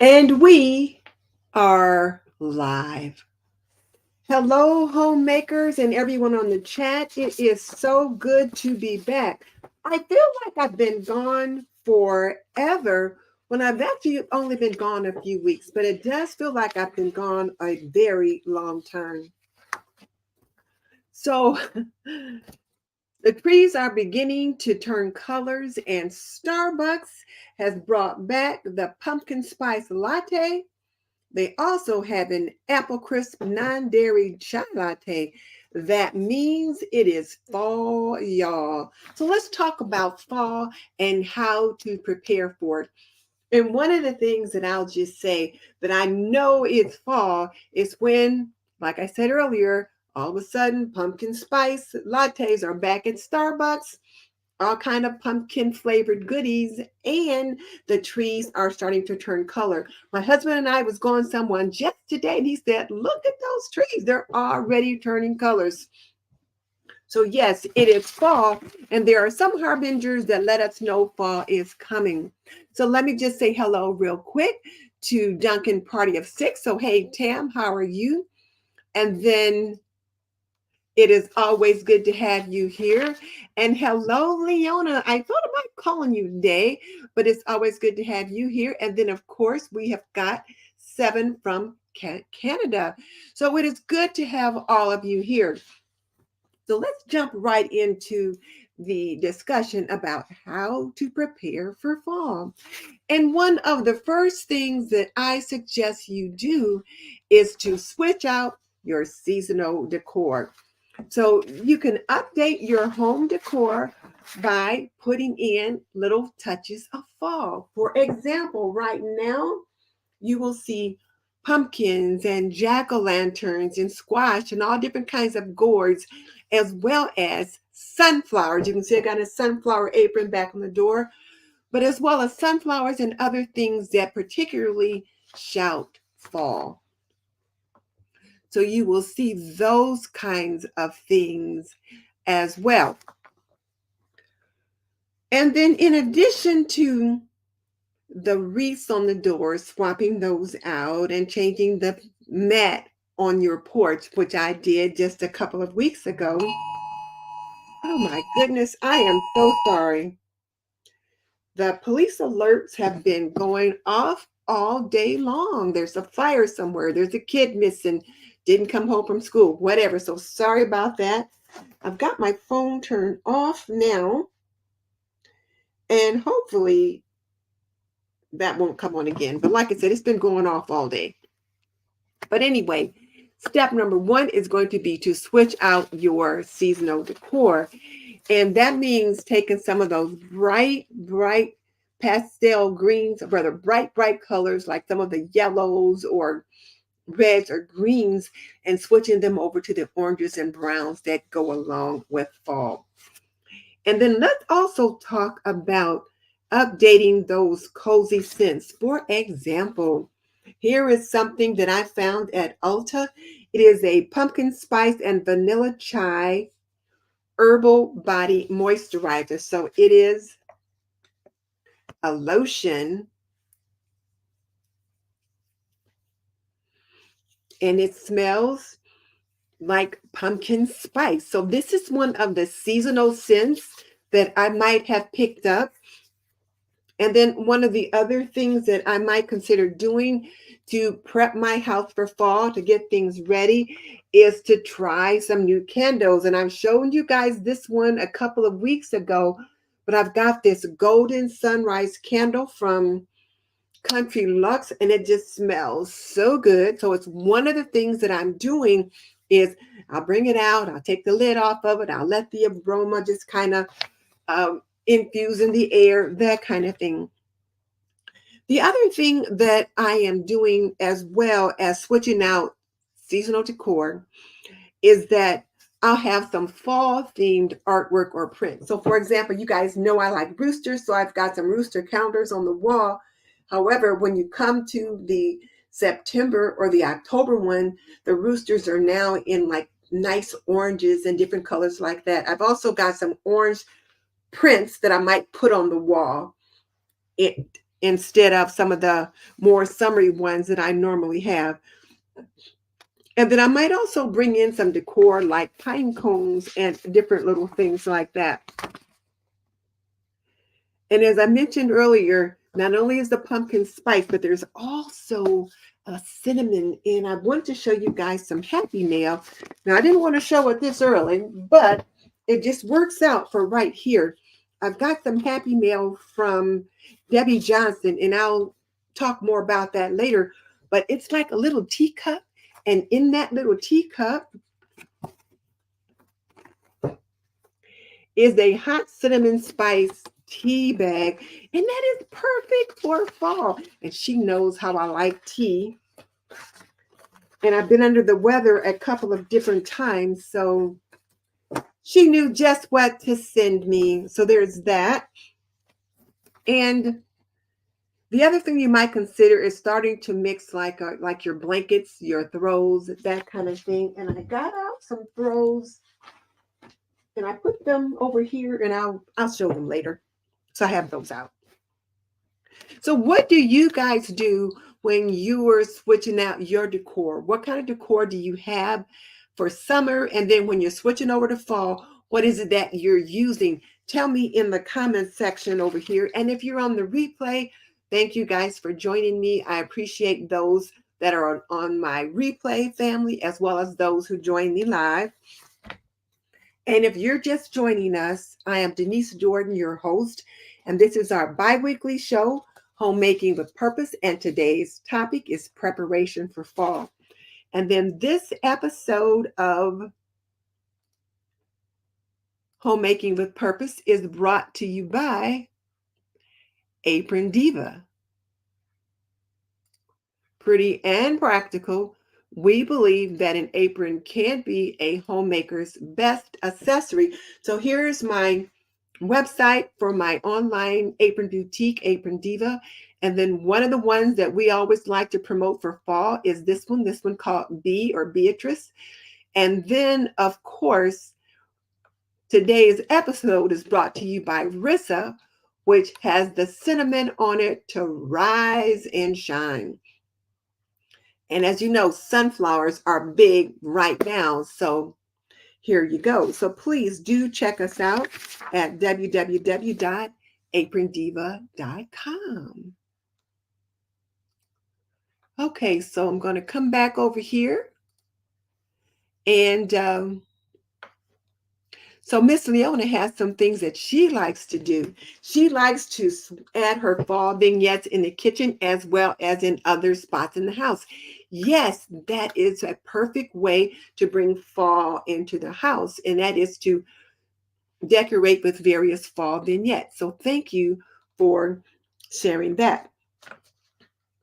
And we are live. Hello, homemakers and everyone on the chat. It is so good to be back. I feel like I've been gone forever when I've actually only been gone a few weeks, but it does feel like I've been gone a very long time. So the trees are beginning to turn colors, and Starbucks has brought back the pumpkin spice latte. They also have an apple crisp non-dairy chai latte. That means it is fall, y'all. So let's talk about fall and how to prepare for it. And one of the things that I'll just say that I know it's fall is when, like I said earlier, all of a sudden pumpkin spice lattes are back at Starbucks, all kind of pumpkin flavored goodies, and the trees are starting to turn color. My husband and I was going somewhere just today, and he said, look at those trees, they're already turning colors. So yes, it is fall, and there are some harbingers that let us know fall is coming. So let me just say hello real quick to Duncan Party of Six. So hey, Tam, how are you? And then it is always good to have you here. And hello, Leona. I thought about calling you today, but it's always good to have you here. And then, of course, we have got Seven from Canada. So it is good to have all of you here. So let's jump right into the discussion about how to prepare for fall. And one of the first things that I suggest you do is to switch out your seasonal decor. So you can update your home decor by putting in little touches of fall. For example, right now you will see pumpkins and jack-o'-lanterns and squash and all different kinds of gourds, as well as sunflowers. You can see I got a sunflower apron back on the door, but as well as sunflowers and other things that particularly shout fall. So you will see those kinds of things as well. And then in addition to the wreaths on the doors, swapping those out and changing the mat on your porch, which I did just a couple of weeks ago. Oh my goodness, I am so sorry. The police alerts have been going off all day long. There's a fire somewhere. There's a kid missing, didn't come home from school, whatever. So sorry about that. I've got my phone turned off now, and hopefully that won't come on again. But like I said, it's been going off all day. But anyway, step number one is going to be to switch out your seasonal decor. And that means taking some of those bright pastel greens, or rather bright colors, like some of the yellows or reds or greens, and switching them over to the oranges and browns that go along with fall. And then let's also talk about updating those cozy scents. For example, here is something that I found at Ulta. It is a pumpkin spice and vanilla chai herbal body moisturizer. So it is a lotion, and it smells like pumpkin spice. So this is one of the seasonal scents that I might have picked up. And then one of the other things that I might consider doing to prep my house for fall, to get things ready, is to try some new candles. And I've shown you guys this one a couple of weeks ago, but I've got this golden sunrise candle from Country Lux, and it just smells so good. So it's one of the things that I'm doing is I'll bring it out, I'll take the lid off of it, I'll let the aroma just kind of infuse in the air, that kind of thing. The other thing that I am doing, as well as switching out seasonal decor, is that I'll have some fall themed artwork or print. So for example, you guys know I like roosters, so I've got some rooster calendars on the wall. However, when you come to the September or the October one, the roosters are now in like nice oranges and different colors like that. I've also got some orange prints that I might put on the wall. instead of some of the more summery ones that I normally have. And then I might also bring in some decor like pine cones and different little things like that. And as I mentioned earlier, not only is the pumpkin spice, but there's also a cinnamon. And I wanted to show you guys some Happy Mail. Now, I didn't want to show it this early, but it just works out for right here. I've got some Happy Mail from Debbie Johnson, and I'll talk more about that later. But it's like a little teacup. And in that little teacup is a hot cinnamon spice tea bag, and that is perfect for fall. And she knows how I like tea. And I've been under the weather a couple of different times, so she knew just what to send me. So there's that. And the other thing you might consider is starting to mix like your blankets, your throws, that kind of thing. And I got out some throws and I put them over here, and I'll show them later. So I have those out. So what do you guys do when you are switching out your decor? What kind of decor do you have for summer? And then when you're switching over to fall, what is it that you're using? Tell me in the comment section over here. And if you're on the replay, thank you guys for joining me. I appreciate those that are on my replay family, as well as those who join me live. And if you're just joining us, I am Denise Jordan, your host, and this is our bi-weekly show, Homemaking with Purpose, and today's topic is preparation for fall. And then this episode of Homemaking with Purpose is brought to you by Apron Diva. Pretty and practical, we believe that an apron can be a homemaker's best accessory. So here's my website for my online apron boutique, Apron Diva. And then one of the ones that we always like to promote for fall is this one called Bee or Beatrice. And then, of course, today's episode is brought to you by Rissa, which has the cinnamon on it to rise and shine. And as you know, sunflowers are big right now. So here you go. So please do check us out at www.aprondiva.com. Okay, so I'm going to come back over here. And so Miss Leona has some things that she likes to do. She likes to add her fall vignettes in the kitchen as well as in other spots in the house. Yes, that is a perfect way to bring fall into the house, and that is to decorate with various fall vignettes. So thank you for sharing that.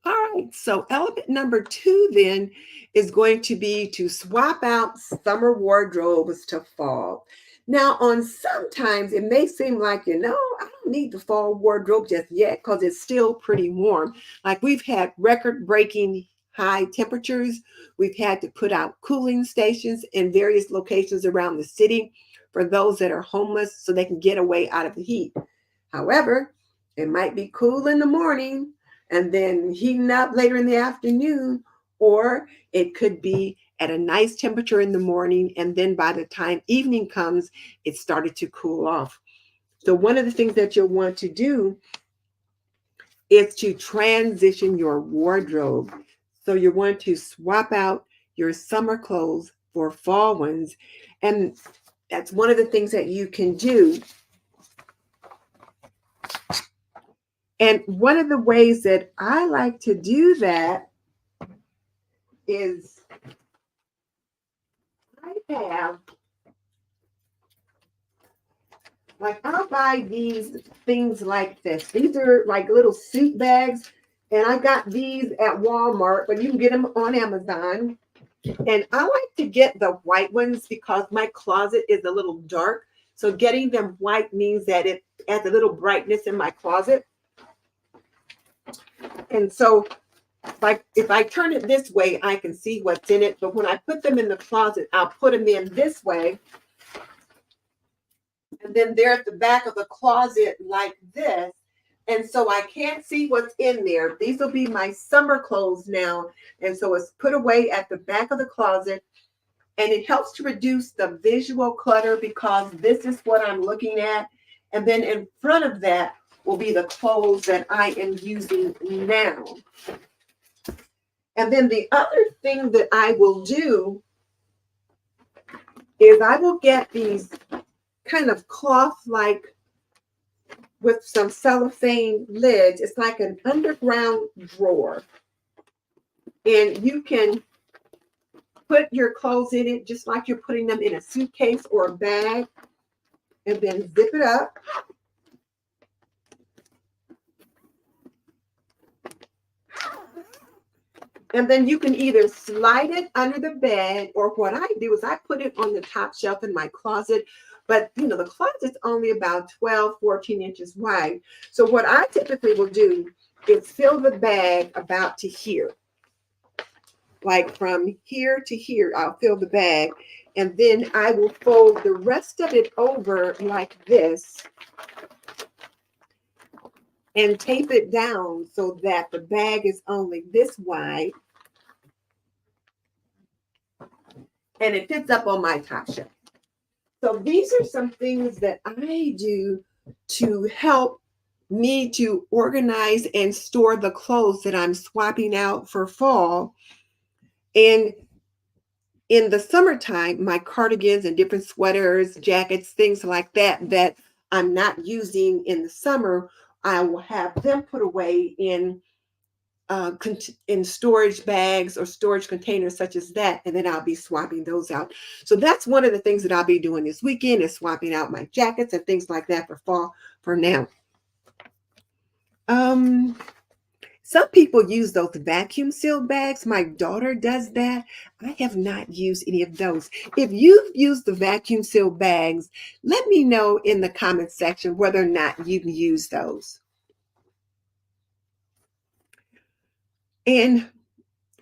All right, so element number 2 then is going to be to swap out summer wardrobes to fall. Now, on sometimes it may seem like, I don't need the fall wardrobe just yet because it's still pretty warm. Like we've had record-breaking high temperatures. We've had to put out cooling stations in various locations around the city for those that are homeless so they can get away out of the heat. However, it might be cool in the morning and then heating up later in the afternoon, or it could be at a nice temperature in the morning, and then by the time evening comes, it started to cool off. So one of the things that you'll want to do is to transition your wardrobe. So you want to swap out your summer clothes for fall ones, and that's one of the things that you can do. And one of the ways that I like to do that is I'll buy these things like this. These are like little suit bags, and I got these at Walmart, but you can get them on Amazon. And I like to get the white ones because my closet is a little dark. So getting them white means that it adds a little brightness in my closet. And so, like, if I turn it this way, I can see what's in it. But when I put them in the closet, I'll put them in this way. And then they're at the back of the closet like this. And so I can't see what's in there. These will be my summer clothes now. And so it's put away at the back of the closet. And it helps to reduce the visual clutter because this is what I'm looking at. And then in front of that will be the clothes that I am using now. And then the other thing that I will do is I will get these kind of cloth like with some cellophane lids. It's like an underground drawer. And you can put your clothes in it just like you're putting them in a suitcase or a bag, and then zip it up. And then you can either slide it under the bed, or what I do is I put it on the top shelf in my closet. But, you know, the closet's only about 12, 14 inches wide. So what I typically will do is fill the bag about to here. Like from here to here, I'll fill the bag. And then I will fold the rest of it over like this and tape it down so that the bag is only this wide. And it fits up on my top shelf. So these are some things that I do to help me to organize and store the clothes that I'm swapping out for fall. And in the summertime, my cardigans and different sweaters, jackets, things like that, that I'm not using in the summer, I will have them put away in storage bags or storage containers such as that, and then I'll be swapping those out. So that's one of the things that I'll be doing this weekend, is swapping out my jackets and things like that for fall for now. Some people use those vacuum sealed bags. My daughter does that. I have not used any of those. If you've used the vacuum sealed bags, let me know in the comment section whether or not you've used those. And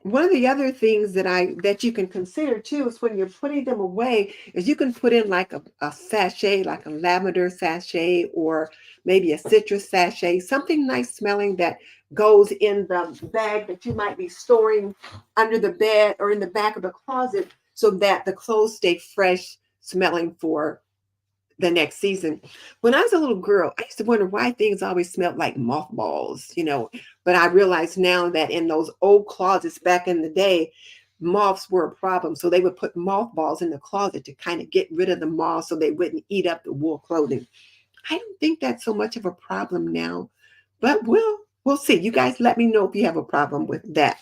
one of the other things that you can consider too is when you're putting them away is you can put in like a sachet, like a lavender sachet or maybe a citrus sachet, something nice smelling that goes in the bag that you might be storing under the bed or in the back of the closet so that the clothes stay fresh smelling for the next season. When I was a little girl, I used to wonder why things always smelled like mothballs, you know. But I realize now that in those old closets back in the day, moths were a problem. So they would put mothballs in the closet to kind of get rid of the moths so they wouldn't eat up the wool clothing. I don't think that's so much of a problem now, but we'll see. You guys let me know if you have a problem with that.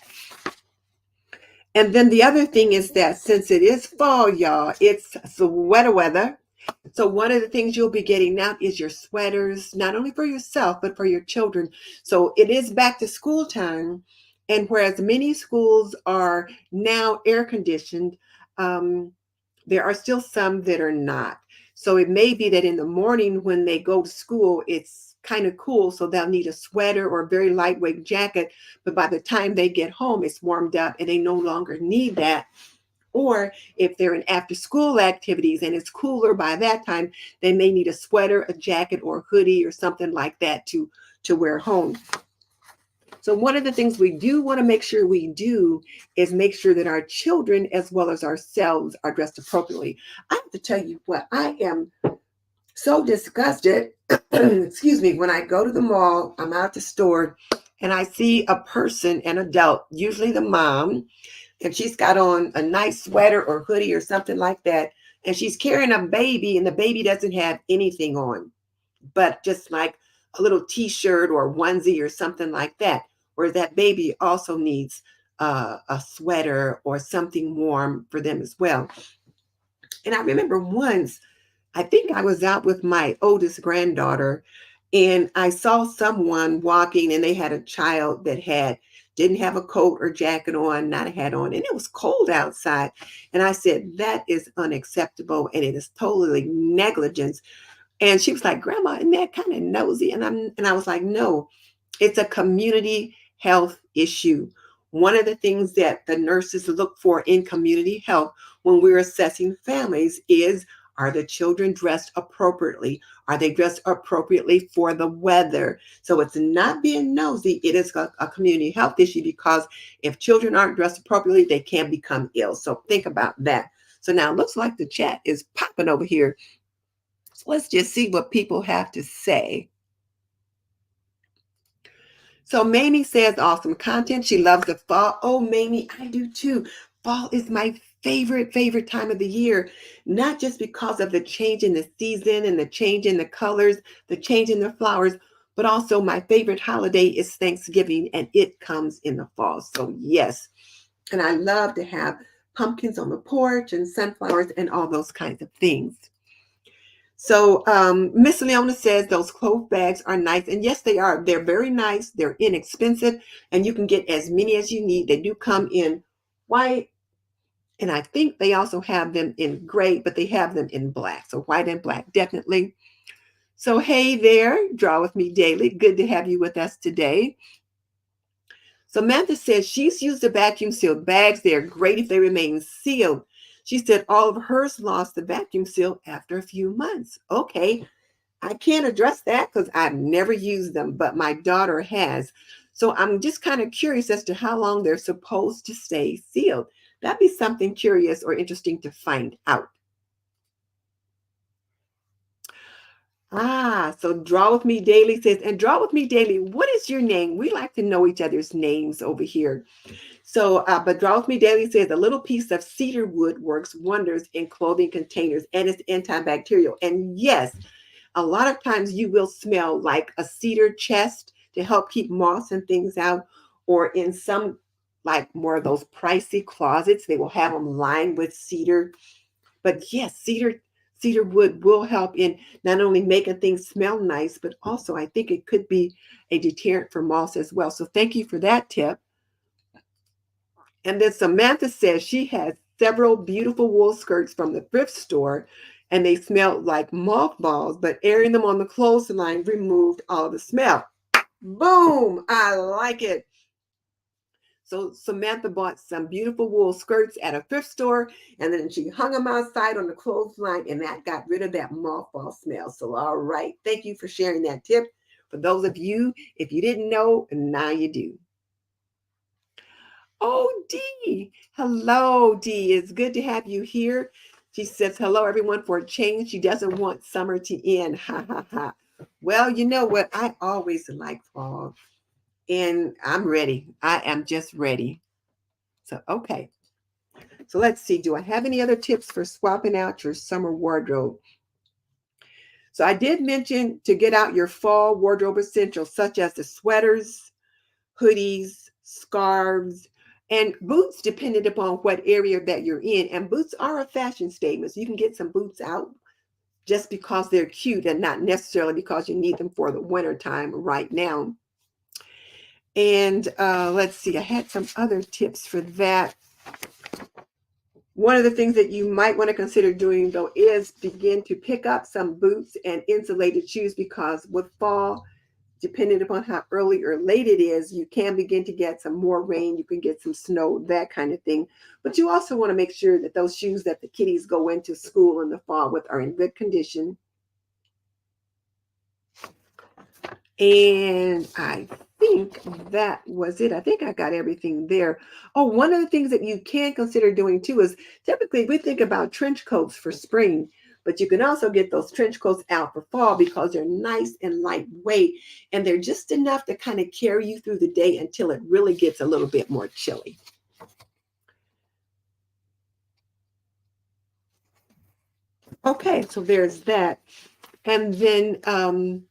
And then the other thing is that since it is fall, y'all, it's sweater weather. So one of the things you'll be getting now is your sweaters, not only for yourself, but for your children. So it is back to school time. And whereas many schools are now air conditioned, there are still some that are not. So it may be that in the morning when they go to school, it's kind of cool. So they'll need a sweater or a very lightweight jacket. But by the time they get home, it's warmed up and they no longer need that. Or if they're in after school activities and it's cooler by that time, they may need a sweater, a jacket, or a hoodie or something like that to wear home. So one of the things we do want to make sure we do is make sure that our children as well as ourselves are dressed appropriately. I have to tell you what, I am so disgusted, excuse me, when I go to the mall, I'm out the store, and I see a person, an adult, usually the mom, and she's got on a nice sweater or hoodie or something like that, and she's carrying a baby, and the baby doesn't have anything on, but just like a little t-shirt or onesie or something like that, where that baby also needs a sweater or something warm for them as well. And I remember once, I think I was out with my oldest granddaughter, and I saw someone walking, and they had a child that didn't have a coat or jacket on, not a hat on, and it was cold outside. And I said, that is unacceptable, and it is totally negligence. And she was like, Grandma, isn't that kind of nosy? And I was like, no, it's a community health issue. One of the things that the nurses look for in community health when we're assessing families is, Are the children dressed appropriately? Are they dressed appropriately for the weather? So it's not being nosy. It is a community health issue, because if children aren't dressed appropriately, they can become ill. So think about that. So now it looks like the chat is popping over here. So let's just see what people have to say. So Mamie says awesome content. She loves the fall. Oh, Mamie, I do too. Fall is my favorite time of the year, not just because of the change in the season and the change in the colors, the change in the flowers, but also my favorite holiday is Thanksgiving, and it comes in the fall. So yes, and I love to have pumpkins on the porch and sunflowers and all those kinds of things. So Miss Leona says those clothes bags are nice. And yes, they are. They're very nice. They're inexpensive. And you can get as many as you need. They do come in white. And I think they also have them in gray, but they have them in black. So white and black, definitely. So hey there, Draw With Me Daily. Good to have you with us today. Samantha says she's used the vacuum sealed bags. They're great if they remain sealed. She said all of hers lost the vacuum seal after a few months. Okay, I can't address that because I've never used them, but my daughter has. So I'm just kind of curious as to how long they're supposed to stay sealed. That'd be something curious or interesting to find out. So Draw With Me Daily says, and Draw With Me Daily, what is your name? We like to know each other's names over here. So, but Draw With Me Daily says a little piece of cedar wood works wonders in clothing containers, and it's antibacterial. And yes, a lot of times you will smell like a cedar chest to help keep moths and things out, or in some like more of those pricey closets, they will have them lined with cedar. But yes, cedar wood will help in not only making things smell nice, but also I think it could be a deterrent for moths as well. So thank you for that tip. And then Samantha says she has several beautiful wool skirts from the thrift store, and they smelled like mothballs, but airing them on the clothesline removed all the smell. Boom! I like it. So Samantha bought some beautiful wool skirts at a thrift store, and then she hung them outside on the clothesline, and that got rid of that mothball smell. So all right, thank you for sharing that tip. For those of you, if you didn't know, now you do. Oh, Dee. Hello, Dee. It's good to have you here. She says, hello, everyone, for a change. She doesn't want summer to end. Ha, ha, ha. Well, you know what? I always like fall, and I'm ready. I am just ready. So, okay. So let's see. Do I have any other tips for swapping out your summer wardrobe? So I did mention to get out your fall wardrobe essentials, such as the sweaters, hoodies, scarves, and boots, depending upon what area that you're in. And boots are a fashion statement. So you can get some boots out just because they're cute and not necessarily because you need them for the winter time right now. And let's see, I had some other tips for that. One of the things that you might want to consider doing, though, is begin to pick up some boots and insulated shoes, because with fall, depending upon how early or late it is, you can begin to get some more rain, you can get some snow, that kind of thing. But you also want to make sure that those shoes that the kiddies go into school in the fall with are in good condition. And I think that was it. I think I got everything there. Oh, one of the things that you can consider doing too is typically we think about trench coats for spring, but you can also get those trench coats out for fall because they're nice and lightweight, and they're just enough to kind of carry you through the day until it really gets a little bit more chilly. Okay, so there's that. And then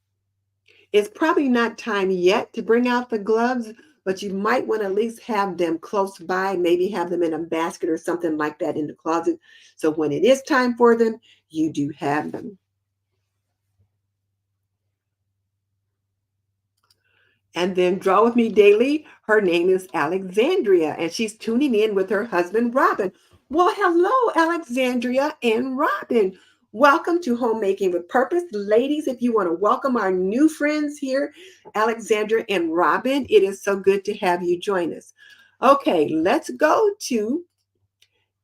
it's probably not time yet to bring out the gloves, but you might want to at least have them close by, maybe have them in a basket or something like that in the closet. So when it is time for them, you do have them. And then Draw With Me Daily, her name is Alexandria, and she's tuning in with her husband, Robin. Well, hello, Alexandria and Robin. Welcome to Homemaking with Purpose. Ladies, if you want to welcome our new friends here, Alexandra and Robin, it is so good to have you join us. Okay, let's go to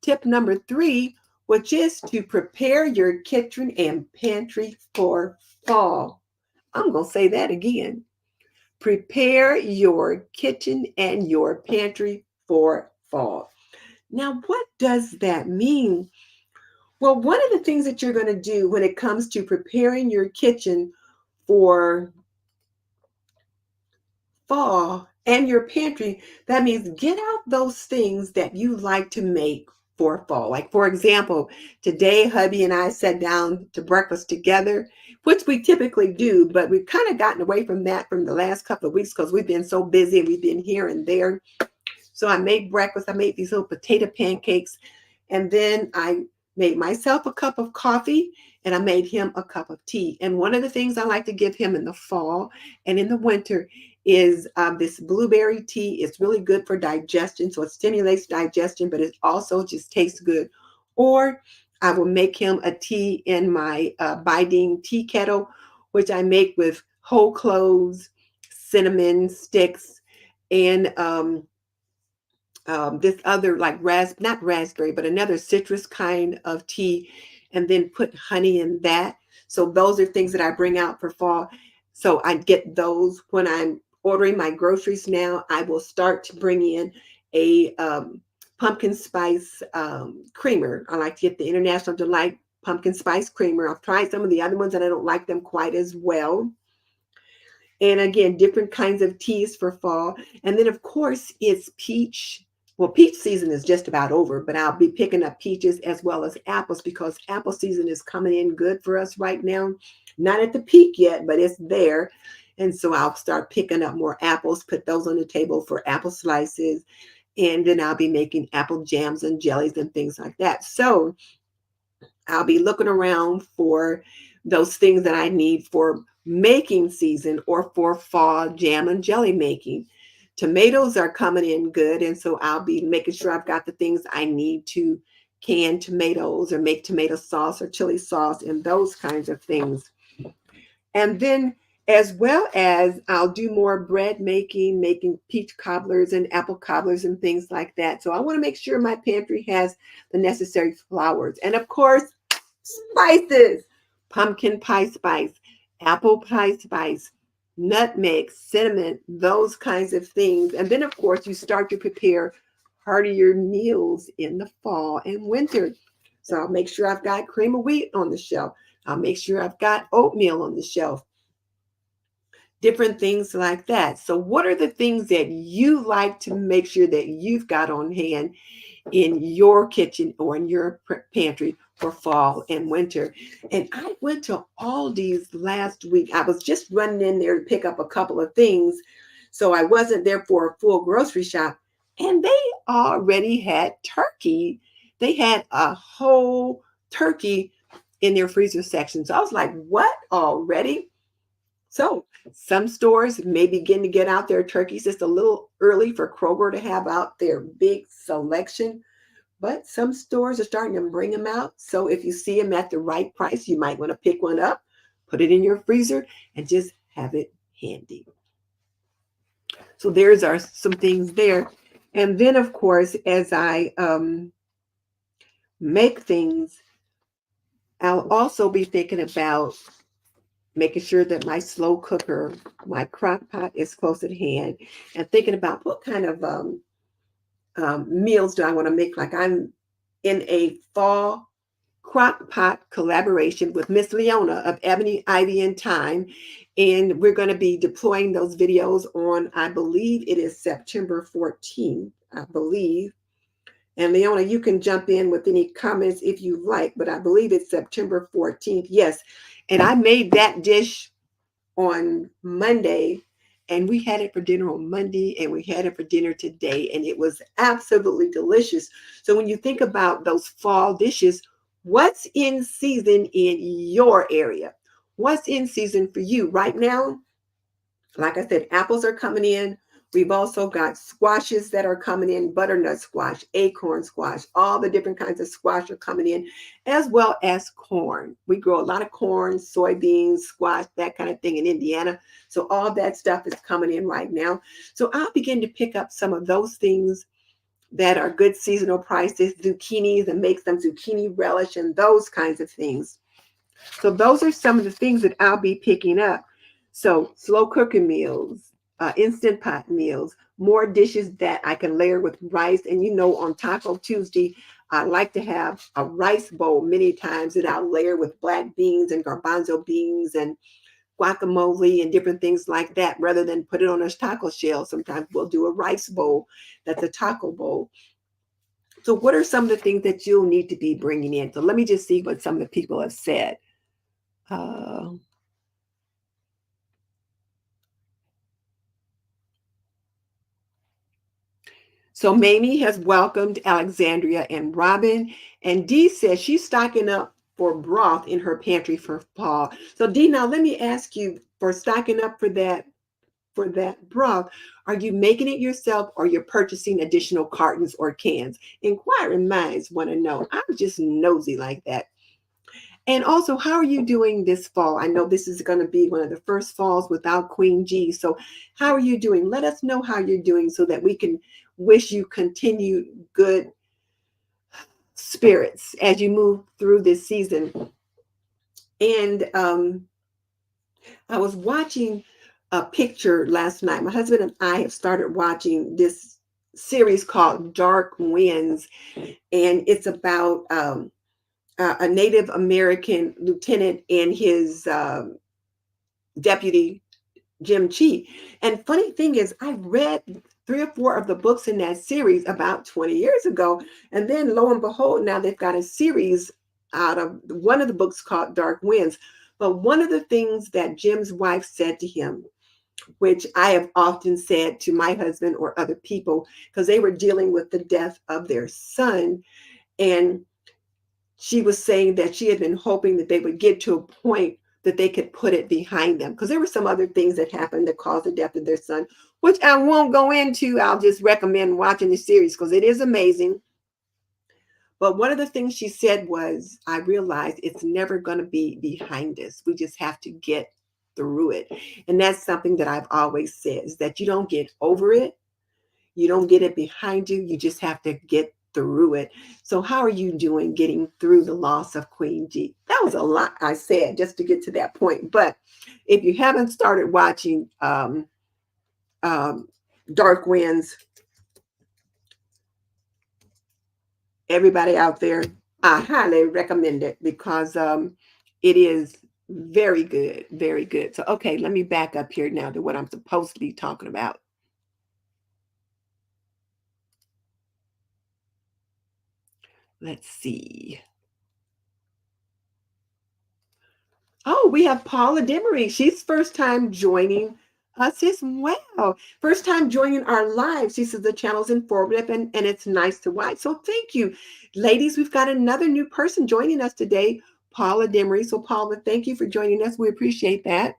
tip number 3. which is to prepare your kitchen and pantry for fall. I'm going to say that again. Prepare your kitchen and your pantry for fall. Now, what does that mean? Well, one of the things that you're going to do when it comes to preparing your kitchen for fall and your pantry, that means get out those things that you like to make for fall. Like, for example, today hubby and I sat down to breakfast together, which we typically do, but we've kind of gotten away from that from the last couple of weeks because we've been so busy and we've been here and there. So I made breakfast. I made these little potato pancakes, and then I made myself a cup of coffee and I made him a cup of tea. And one of the things I like to give him in the fall and in the winter is this blueberry tea. It's really good for digestion. So it stimulates digestion, but it also just tastes good. Or I will make him a tea in my Biding tea kettle, which I make with whole cloves, cinnamon sticks, and this other like not raspberry, but another citrus kind of tea, and then put honey in that. So those are things that I bring out for fall. So I get those when I'm ordering my groceries now. I will start to bring in a pumpkin spice creamer. I like to get the International Delight pumpkin spice creamer. I've tried some of the other ones and I don't like them quite as well. And again, different kinds of teas for fall. And then, of course, it's peach. Well, peach season is just about over, but I'll be picking up peaches as well as apples because apple season is coming in good for us right now. Not at the peak yet, but it's there. And so I'll start picking up more apples, put those on the table for apple slices. And then I'll be making apple jams and jellies and things like that. So I'll be looking around for those things that I need for making season or for fall jam and jelly making. Tomatoes are coming in good, and so I'll be making sure I've got the things I need to can tomatoes or make tomato sauce or chili sauce and those kinds of things. And then as well as I'll do more bread making, making peach cobblers and apple cobblers and things like that. So I want to make sure my pantry has the necessary flours. And of course, spices, pumpkin pie spice, apple pie spice, nutmeg, cinnamon, those kinds of things. And then, of course, you start to prepare heartier meals in the fall and winter. So I'll make sure I've got cream of wheat on the shelf. I'll make sure I've got oatmeal on the shelf, different things like that. So, what are the things that you like to make sure that you've got on hand in your kitchen or in your pantry for fall and winter? And I went to Aldi's last week. I was just running in there to pick up a couple of things. So I wasn't there for a full grocery shop. And they already had turkey. They had a whole turkey in their freezer section. So I was like, what already? So some stores may begin to get out their turkeys. It's a little early for Kroger to have out their big selection, but some stores are starting to bring them out. So if you see them at the right price, you might want to pick one up, put it in your freezer, and just have it handy. So there's some things there. And then, of course, as I make things, I'll also be thinking about making sure that my slow cooker, my crock pot is close at hand, and thinking about what kind of meals do I want to make. Like I'm in a fall crock pot collaboration with Miss Leona of Ebony, Ivy, and Time. And we're going to be deploying those videos on, I believe it is September 14th, I believe. And Leona, you can jump in with any comments if you like, but I believe it's September 14th. Yes. And I made that dish on Monday, and we had it for dinner on Monday, and we had it for dinner today, and it was absolutely delicious. So when you think about those fall dishes, what's in season in your area? What's in season for you right now? Like I said, apples are coming in. We've also got squashes that are coming in, butternut squash, acorn squash, all the different kinds of squash are coming in, as well as corn. We grow a lot of corn, soybeans, squash, that kind of thing in Indiana. So all that stuff is coming in right now. So I'll begin to pick up some of those things that are good seasonal prices, zucchinis, and make some zucchini relish and those kinds of things. So those are some of the things that I'll be picking up. So slow cooking meals, instant pot meals, more dishes that I can layer with rice. And you know, on Taco Tuesday, I like to have a rice bowl many times that I'll layer with black beans and garbanzo beans and guacamole and different things like that rather than put it on a taco shell. Sometimes we'll do a rice bowl that's a taco bowl. So, what are some of the things that you'll need to be bringing in? So, let me just see what some of the people have said. Uh, so, Mamie has welcomed Alexandria and Robin, and Dee says she's stocking up for broth in her pantry for fall. So, Dee, now let me ask you for stocking up for that broth, are you making it yourself or you're purchasing additional cartons or cans? Inquiring minds want to know. I'm just nosy like that. And also, how are you doing this fall? I know this is going to be one of the first falls without Queen G. So, how are you doing? Let us know how you're doing so that we can wish you continued good spirits as you move through this season. And I was watching a picture last night. My husband and I have started watching this series called Dark Winds, and it's about a Native American lieutenant and his deputy Jim Chi. And funny thing is, I read 3 or 4 of the books in that series about 20 years ago, and then lo and behold, now they've got a series out of one of the books called Dark Winds. But one of the things that Jim's wife said to him, which I have often said to my husband or other people, because they were dealing with the death of their son. And she was saying that she had been hoping that they would get to a point that they could put it behind them. Because there were some other things that happened that caused the death of their son, which I won't go into. I'll just recommend watching the series because it is amazing. But one of the things she said was, I realized it's never going to be behind us. We just have to get through it. And that's something that I've always said is that you don't get over it. You don't get it behind you. You just have to get through it. So, how are you doing getting through the loss of Queen G? That was a lot I said just to get to that point. But if you haven't started watching um, Dark Winds, everybody out there, I highly recommend it because it is very good, very good. So, okay, let me back up here now to what I'm supposed to be talking about. Let's see. Oh, we have Paula Demery. She's first time joining us as well. First time joining our live. She says the channel's informative and it's nice to watch. So thank you. Ladies, we've got another new person joining us today, Paula Demery. So Paula, thank you for joining us. We appreciate that.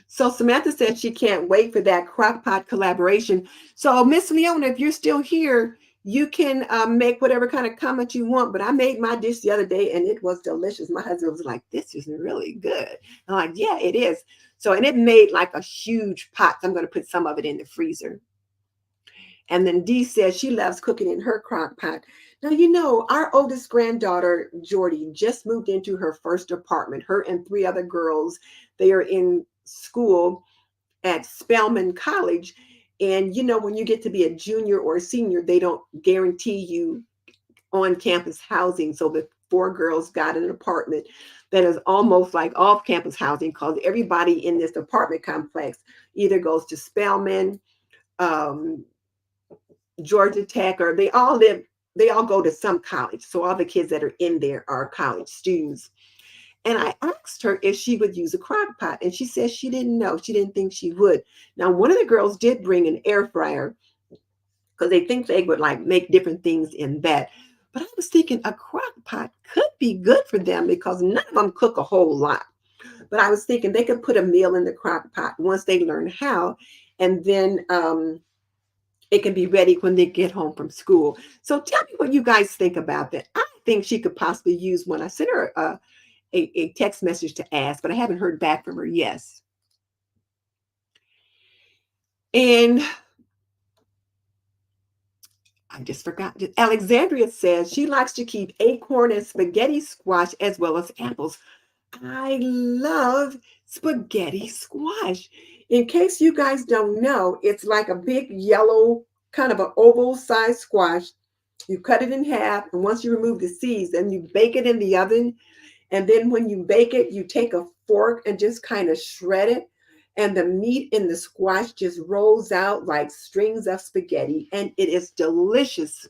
So Samantha said she can't wait for that crockpot collaboration. So Miss Leona, if you're still here, you can make whatever kind of comment you want. But I made my dish the other day and it was delicious. My husband was like, "This is really good." I'm like, "Yeah, it is." So and it made like a huge pot. So I'm going to put some of it in the freezer. And then Dee says she loves cooking in her crock pot. Now, you know, our oldest granddaughter, Jordy, just moved into her first apartment. Her and 3 other girls, they are in school at Spelman College. And, you know, when you get to be a junior or a senior, they don't guarantee you on campus housing. So the 4 girls got an apartment that is almost like off campus housing because everybody in this apartment complex either goes to Spelman, um, Georgia Tech, or they all go to some college. So all the kids that are in there are college students. And I asked her if she would use a crock pot, and she said she didn't know. She didn't think she would. Now, one of the girls did bring an air fryer because they think they would like make different things in that. But I was thinking a crock pot could be good for them because none of them cook a whole lot. But I was thinking they could put a meal in the crock pot once they learn how, and then it can be ready when they get home from school. So tell me what you guys think about that. I think she could possibly use one. I sent her a text message to ask, but I haven't heard back from her. Yes. And I just forgot. Alexandria says she likes to keep acorn and spaghetti squash as well as apples. I love spaghetti squash. In case you guys don't know, it's like a big yellow, kind of an oval sized squash. You cut it in half, and once you remove the seeds, then you bake it in the oven. And then when you bake it, you take a fork and just kind of shred it. And the meat in the squash just rolls out like strings of spaghetti, and it is delicious.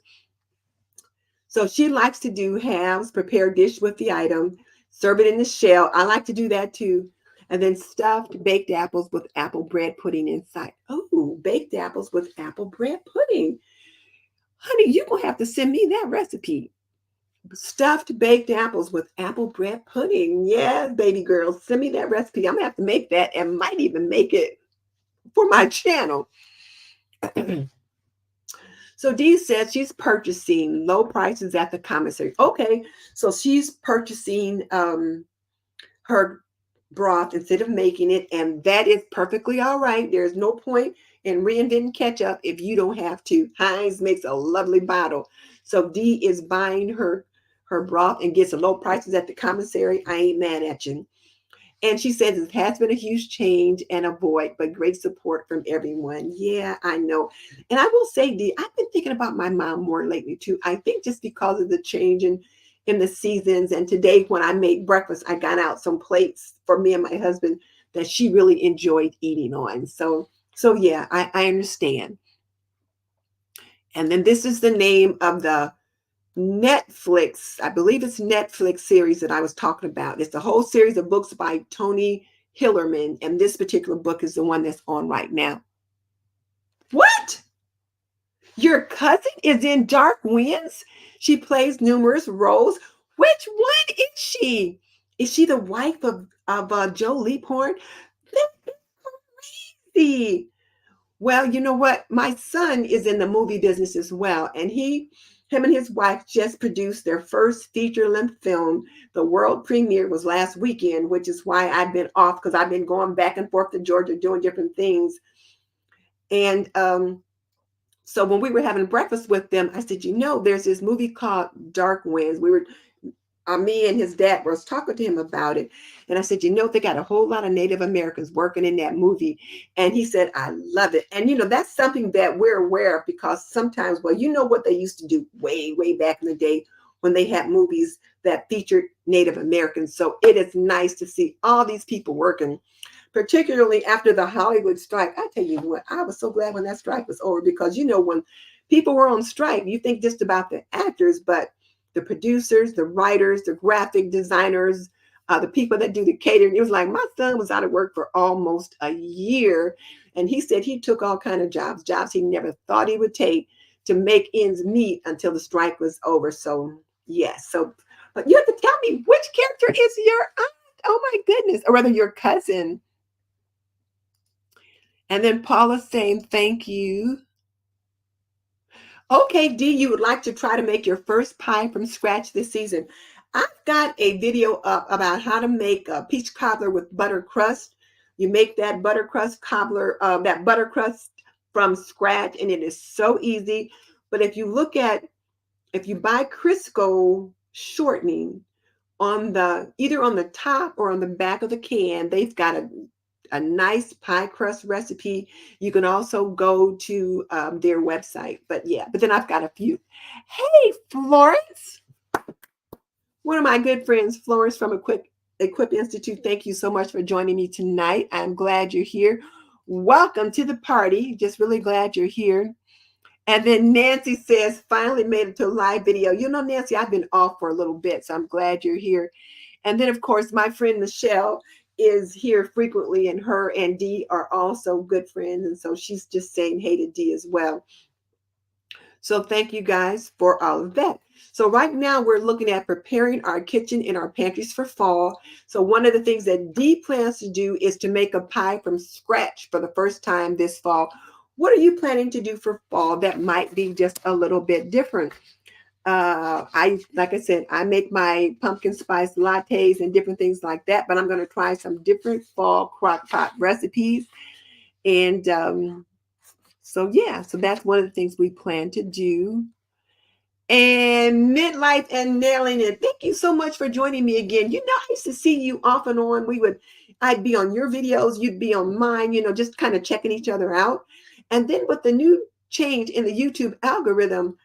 So she likes to do halves, prepare dish with the item, serve it in the shell. I like to do that too. And then stuffed baked apples with apple bread pudding inside. Oh, baked apples with apple bread pudding. Honey, you're going to have to send me that recipe. Stuffed baked apples with apple bread pudding. Yes, baby girl, send me that recipe. I'm going to have to make that and might even make it for my channel. So Dee says she's purchasing low prices at the commissary. Okay, so she's purchasing her broth instead of making it, and that is perfectly all right. There's no point in reinventing ketchup if you don't have to. Heinz makes a lovely bottle. So Dee is buying her broth and gets the low prices at the commissary. I ain't mad at you. And she says it has been a huge change and a void, but great support from everyone. Yeah, I know. And I will say, Dee, I've been thinking about my mom more lately too. I think just because of the change in the seasons. And today when I made breakfast, I got out some plates for me and my husband that she really enjoyed eating on. So yeah, I understand. And then this is the name of the Netflix, I believe it's Netflix series that I was talking about. It's a whole series of books by Tony Hillerman, and this particular book is the one that's on right now. What? Your cousin is in Dark Winds? She plays numerous roles. Which one is she? Is she the wife of Joe Leaphorn? That's crazy. Well, you know what? My son is in the movie business as well, and him and his wife just produced their first feature-length film. The world premiere was last weekend, which is why I've been off because I've been going back and forth to Georgia doing different things. And so when we were having breakfast with them, I said, there's this movie called Dark Winds. Me and his dad was talking to him about it. And I said, they got a whole lot of Native Americans working in that movie. And he said, I love it. And, that's something that we're aware of because sometimes, well, you know what they used to do way, way back in the day when they had movies that featured Native Americans. So it is nice to see all these people working, particularly after the Hollywood strike. I tell you what, I was so glad when that strike was over because, when people were on strike, you think just about the actors, but the producers, the writers, the graphic designers, the people that do the catering. It was like my son was out of work for almost a year. And he said he took all kinds of jobs he never thought he would take to make ends meet until the strike was over. So, yes. But you have to tell me which character is your aunt? Oh, my goodness. Or rather, your cousin. And then Paula saying, thank you. Okay, Dee, you would like to try to make your first pie from scratch this season. I've got a video up about how to make a peach cobbler with butter crust. You make that butter crust from scratch, and it is so easy. But if you buy Crisco shortening either on the top or on the back of the can, they've got a nice pie crust recipe. You can also go to their website. But then I've got a few. Hey, Florence. One of my good friends, Florence from Equip Institute. Thank you so much for joining me tonight. I'm glad you're here. Welcome to the party. Just really glad you're here. And then Nancy says, finally made it to a live video. Nancy, I've been off for a little bit, so I'm glad you're here. And then, of course, my friend Michelle is here frequently, and her and Dee are also good friends. And so she's just saying hey to Dee as well. So thank you guys for all of that. So right now we're looking at preparing our kitchen and our pantries for fall. So one of the things that Dee plans to do is to make a pie from scratch for the first time this fall. What are you planning to do for fall that might be just a little bit different? Like I said, I make my pumpkin spice lattes and different things like that, but I'm going to try some different fall crock pot recipes. And So yeah, so that's one of the things we plan to do. And midlife and nailing it. Thank you so much for joining me again. I used to see you off and on. I'd be on your videos, you'd be on mine, just kind of checking each other out. And then with the new change in the YouTube algorithm,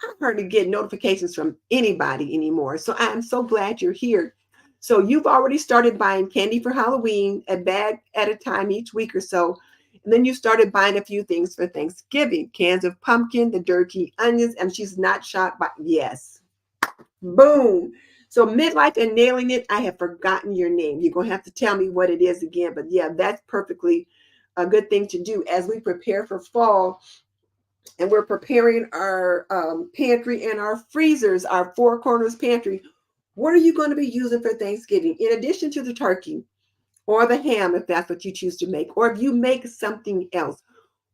I'm hard to get notifications from anybody anymore. So I'm so glad you're here. So you've already started buying candy for Halloween, a bag at a time each week or so. And then you started buying a few things for Thanksgiving, cans of pumpkin, the dirty onions, and she's not shocked by, yes. Boom. So midlife and nailing it, I have forgotten your name. You're going to have to tell me what it is again. But yeah, that's perfectly a good thing to do as we prepare for fall, and we're preparing our pantry and our freezers, our four corners pantry. What are you going to be using for Thanksgiving in addition to the turkey or the ham, if that's what you choose to make, or if you make something else?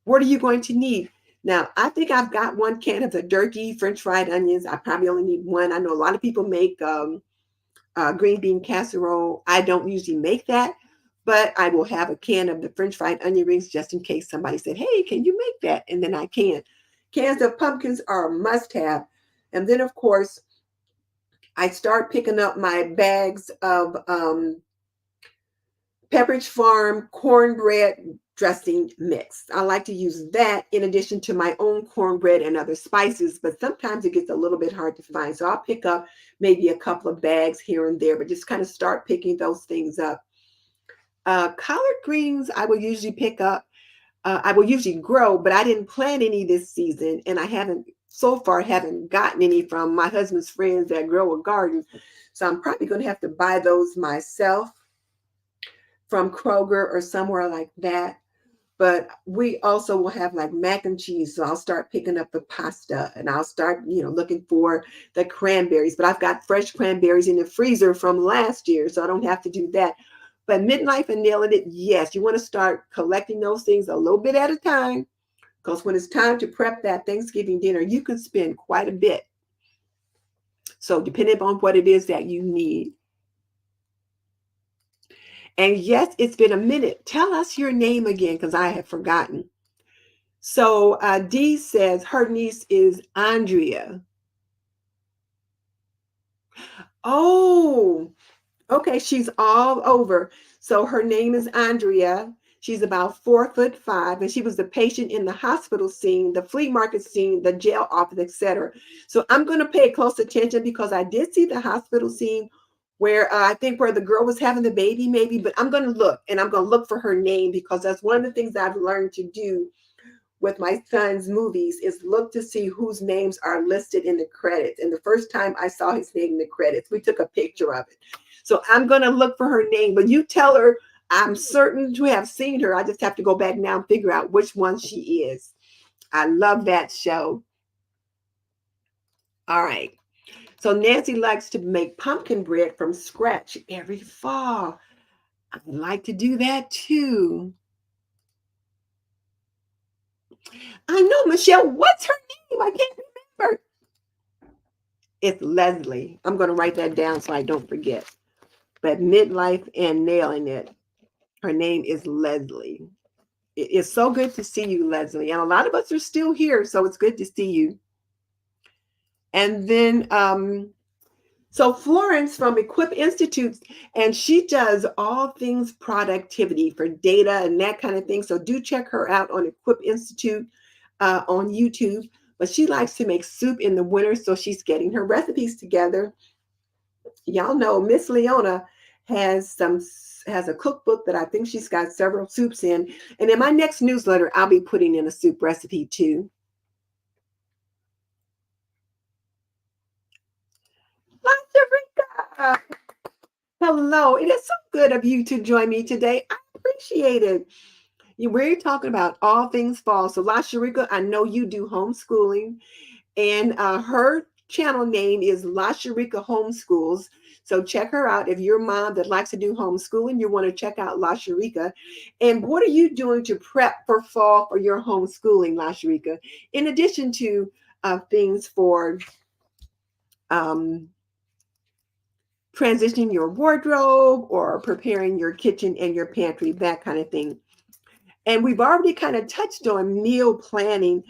What are you going to need? Now, I think I've got one can of the turkey French fried onions. I probably only need one. I know a lot of people make green bean casserole. I don't usually make that, but I will have a can of the French fried onion rings just in case somebody said, hey, can you make that? And then I can. Cans of pumpkins are a must have. And then, of course, I start picking up my bags of Pepperidge Farm cornbread dressing mix. I like to use that in addition to my own cornbread and other spices, but sometimes it gets a little bit hard to find. So I'll pick up maybe a couple of bags here and there, but just kind of start picking those things up. Collard greens, I will usually pick up. I will usually grow, but I didn't plant any this season, and I haven't gotten any from my husband's friends that grow a garden. So I'm probably going to have to buy those myself from Kroger or somewhere like that. But we also will have like mac and cheese. So I'll start picking up the pasta, and I'll start, looking for the cranberries. But I've got fresh cranberries in the freezer from last year, so I don't have to do that. But midlife and nailing it, yes, you want to start collecting those things a little bit at a time, because when it's time to prep that Thanksgiving dinner, you can spend quite a bit. So depending on what it is that you need. And yes, it's been a minute. Tell us your name again, because I have forgotten. So Dee says her niece is Andrea. Oh, okay. She's all over. So her name is Andrea. She's about 4'5", and she was the patient in the hospital scene, the flea market scene, the jail office, etc. So I'm going to pay close attention because I did see the hospital scene where I think where the girl was having the baby, maybe. But I'm going to look, and I'm going to look for her name, because that's one of the things I've learned to do with my son's movies is look to see whose names are listed in the credits. And the first time I saw his name in the credits, we took a picture of it. So I'm going to look for her name, but you tell her I'm certain to have seen her. I just have to go back now and figure out which one she is. I love that show. All right. So Nancy likes to make pumpkin bread from scratch every fall. I'd like to do that too. I know, Michelle. What's her name? I can't remember. It's Leslie. I'm going to write that down so I don't forget. But midlife and nailing it. Her name is Leslie. It is so good to see you, Leslie. And a lot of us are still here, so it's good to see you. And then, so Florence from Equip Institute, and she does all things productivity for data and that kind of thing. So do check her out on Equip Institute on YouTube. But she likes to make soup in the winter, so she's getting her recipes together. Y'all know Miss Leona has a cookbook that I think she's got several soups in. And in my next newsletter, I'll be putting in a soup recipe too. Rika. Hello. It is so good of you to join me today. I appreciate it. We're talking about all things fall. So La Sharika, I know you do homeschooling, and her channel name is La Sharika Homeschools. So check her out. If you're a mom that likes to do homeschooling, you want to check out La Sharika. And what are you doing to prep for fall for your homeschooling, La Sharika? In addition to things for transitioning your wardrobe or preparing your kitchen and your pantry, that kind of thing. And we've already kind of touched on meal planning,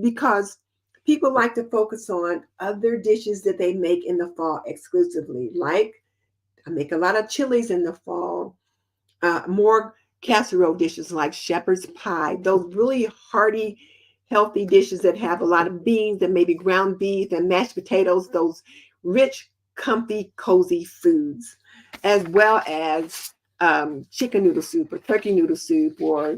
because people like to focus on other dishes that they make in the fall exclusively. Like I make a lot of chilies in the fall, more casserole dishes like shepherd's pie, those really hearty, healthy dishes that have a lot of beans and maybe ground beef and mashed potatoes, those rich, comfy, cozy foods, as well as chicken noodle soup or turkey noodle soup or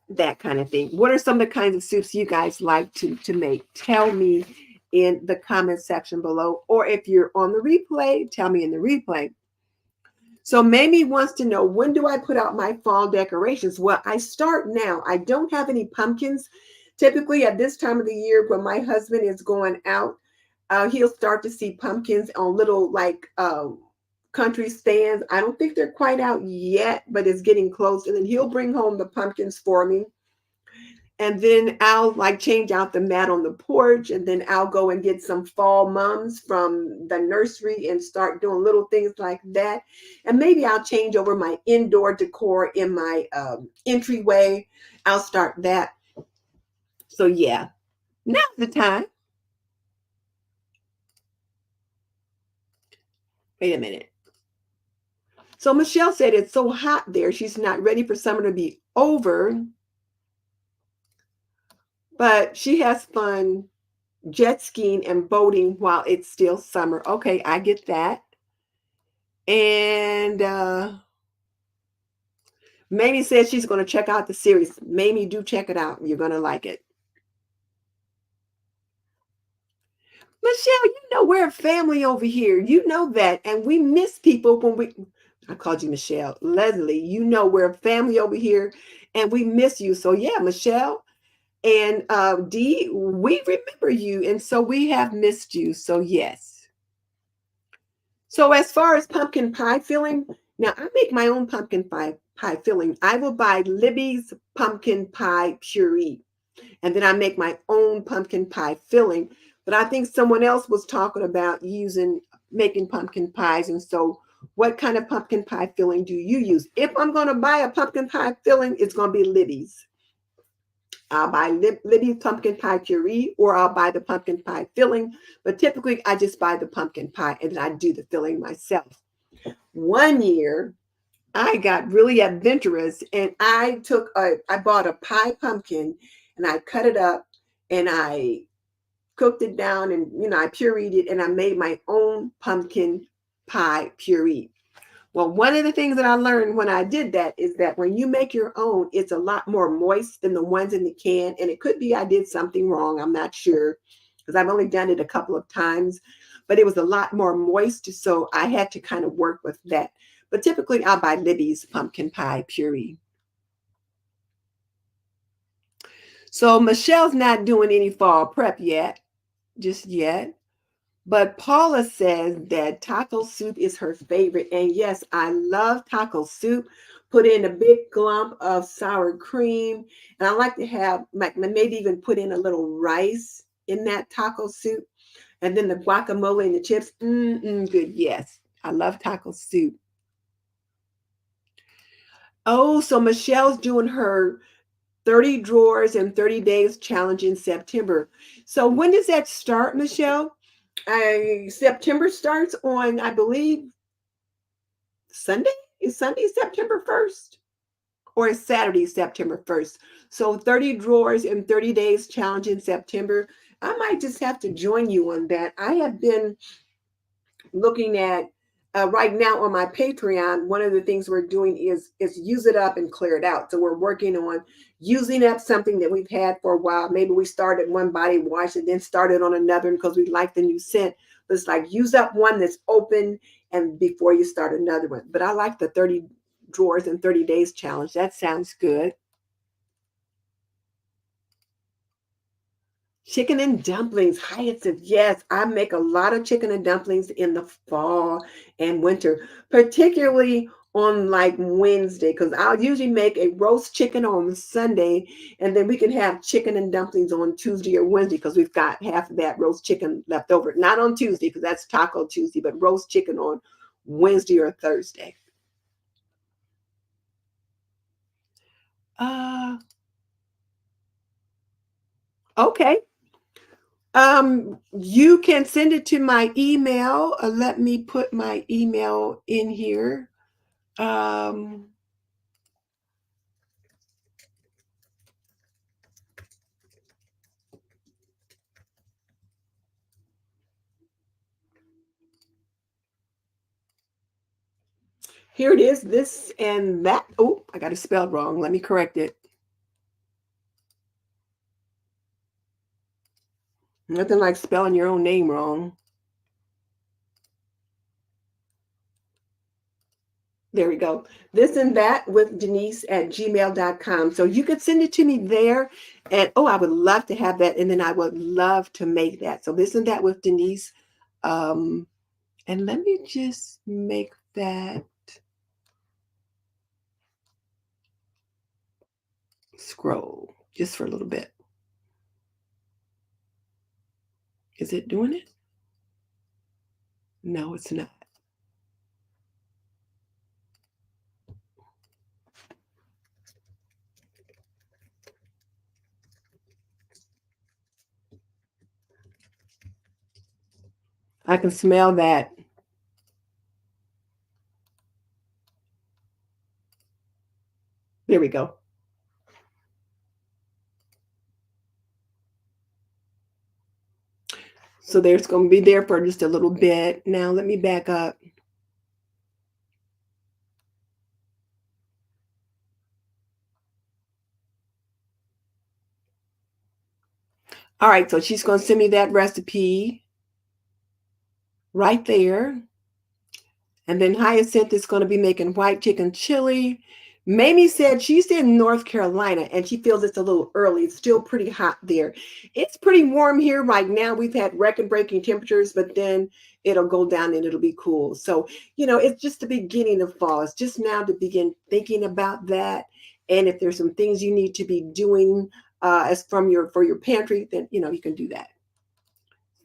that kind of thing. What are some of the kinds of soups you guys like to make? Tell me in the comment section below, or if you're on the replay, tell me in the replay. So Mamie wants to know, when do I put out my fall decorations? Well, I start now. I don't have any pumpkins. Typically at this time of the year when my husband is going out, he'll start to see pumpkins on little like country stands. I don't think they're quite out yet, but it's getting close. And then he'll bring home the pumpkins for me. And then I'll like change out the mat on the porch, and then I'll go and get some fall mums from the nursery and start doing little things like that. And maybe I'll change over my indoor decor in my entryway. I'll start that. So yeah, now's the time. Wait a minute. So Michelle said it's so hot there. She's not ready for summer to be over, but she has fun jet skiing and boating while it's still summer. Okay, I get that. And Mamie says she's going to check out the series. Mamie, do check it out. You're going to like it. Michelle, you know we're a family over here. You know that. And we miss people when I called you Michelle. Leslie, you know we're a family over here and we miss you. So yeah, Michelle and Dee, we remember you. And so we have missed you. So yes. So as far as pumpkin pie filling, now I make my own pumpkin pie filling. I will buy Libby's pumpkin pie puree, and then I make my own pumpkin pie filling. But I think someone else was talking about making pumpkin pies. And so what kind of pumpkin pie filling do you use? If I'm going to buy a pumpkin pie filling, it's going to be Libby's. I'll buy Libby's pumpkin pie puree, or I'll buy the pumpkin pie filling. But typically, I just buy the pumpkin pie and then I do the filling myself. One year, I got really adventurous and I bought a pie pumpkin and I cut it up and I cooked it down and, I pureed it and I made my own pumpkin pie puree. Well, one of the things that I learned when I did that is that when you make your own, it's a lot more moist than the ones in the can. And it could be I did something wrong. I'm not sure because I've only done it a couple of times, but it was a lot more moist. So I had to kind of work with that. But typically I'll buy Libby's pumpkin pie puree. So Michelle's not doing any fall prep just yet. But Paula says that taco soup is her favorite. And yes, I love taco soup. Put in a big lump of sour cream. And I like to have, maybe even put in a little rice in that taco soup. And then the guacamole and the chips. Good. Yes, I love taco soup. Oh, so Michelle's doing her 30 drawers and 30 days challenge in September. So when does that start, Michelle? September starts on, I believe, Sunday. Is Sunday September 1st? Or is Saturday September 1st? So 30 drawers and 30 days challenge in September. I might just have to join you on that. I have been looking at right now on my Patreon. One of the things we're doing is use it up and clear it out. So we're working on using up something that we've had for a while. Maybe we started one body wash and then started on another because we like the new scent. But it's like use up one that's open and before you start another one. But I like the 30 drawers and 30 days challenge. That sounds good. Chicken and dumplings. Hyacinth. Yes, I make a lot of chicken and dumplings in the fall and winter, particularly on like Wednesday, because I'll usually make a roast chicken on Sunday, and then we can have chicken and dumplings on Tuesday or Wednesday because we've got half of that roast chicken left over. Not on Tuesday because that's Taco Tuesday, but roast chicken on Wednesday or Thursday. Uh, okay. You can send it to my email. Let me put my email in here. Um, Here it is. This and that. Oh, I got it spelled wrong. Let me correct it. Nothing like spelling your own name wrong. There we go. This and that with Denise at gmail.com. So you could send it to me there. And oh, I would love to have that. And then I would love to make that. So this and that with Denise. Um, and let me just make that scroll just for a little bit. Is it doing it? No, it's not. I can smell that. There we go. So there's going to be there for just a little bit. Now let me back up. All right, so she's going to send me that recipe right there. And then Hyacinth is going to be making white chicken chili. Mamie said she's in North Carolina and she feels it's a little early. It's still pretty hot there. It's pretty warm here right now. We've had record-breaking temperatures, but then it'll go down and it'll be cool. So, it's just the beginning of fall. It's just now to begin thinking about that. And if there's some things you need to be doing as for your pantry, then you can do that.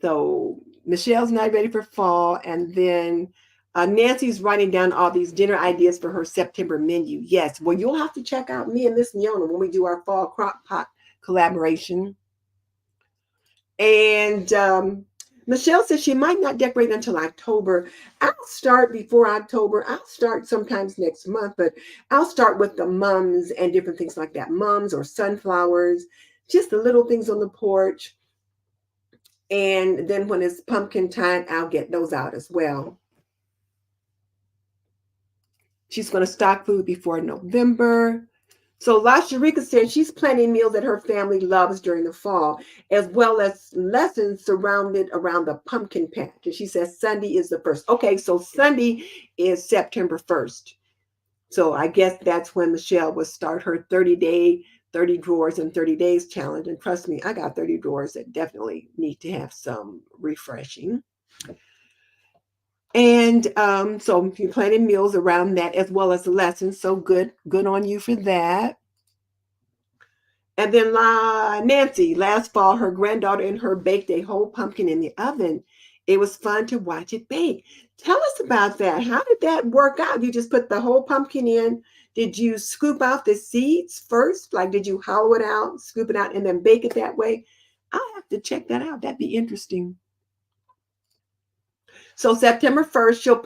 So Michelle's not ready for fall. And then Nancy's writing down all these dinner ideas for her September menu. Yes. Well, you'll have to check out me and Miss Neona when we do our fall crock pot collaboration. And Michelle says she might not decorate until October. I'll start before October. I'll start sometimes next month, but I'll start with the mums and different things like that. Mums or sunflowers, just the little things on the porch. And then when it's pumpkin time, I'll get those out as well. She's going to stock food before November. So La Sharika said she's planning meals that her family loves during the fall, as well as lessons surrounded around the pumpkin patch. And she says Sunday is the first. Okay, so Sunday is September 1st. So I guess that's when Michelle will start her 30-day, 30 drawers in 30 days challenge. And trust me, I got 30 drawers that definitely need to have some refreshing. And so you're planning meals around that as well as lessons. So good on you for that. And then Nancy, last fall, her granddaughter and her baked a whole pumpkin in the oven. It was fun to watch it bake. Tell us about that. How did that work out? You just put the whole pumpkin in. Did you scoop out the seeds first? Like, did you hollow it out, scoop it out, and then bake it that way? I'll have to check that out. That'd be interesting. So September 1st, she'll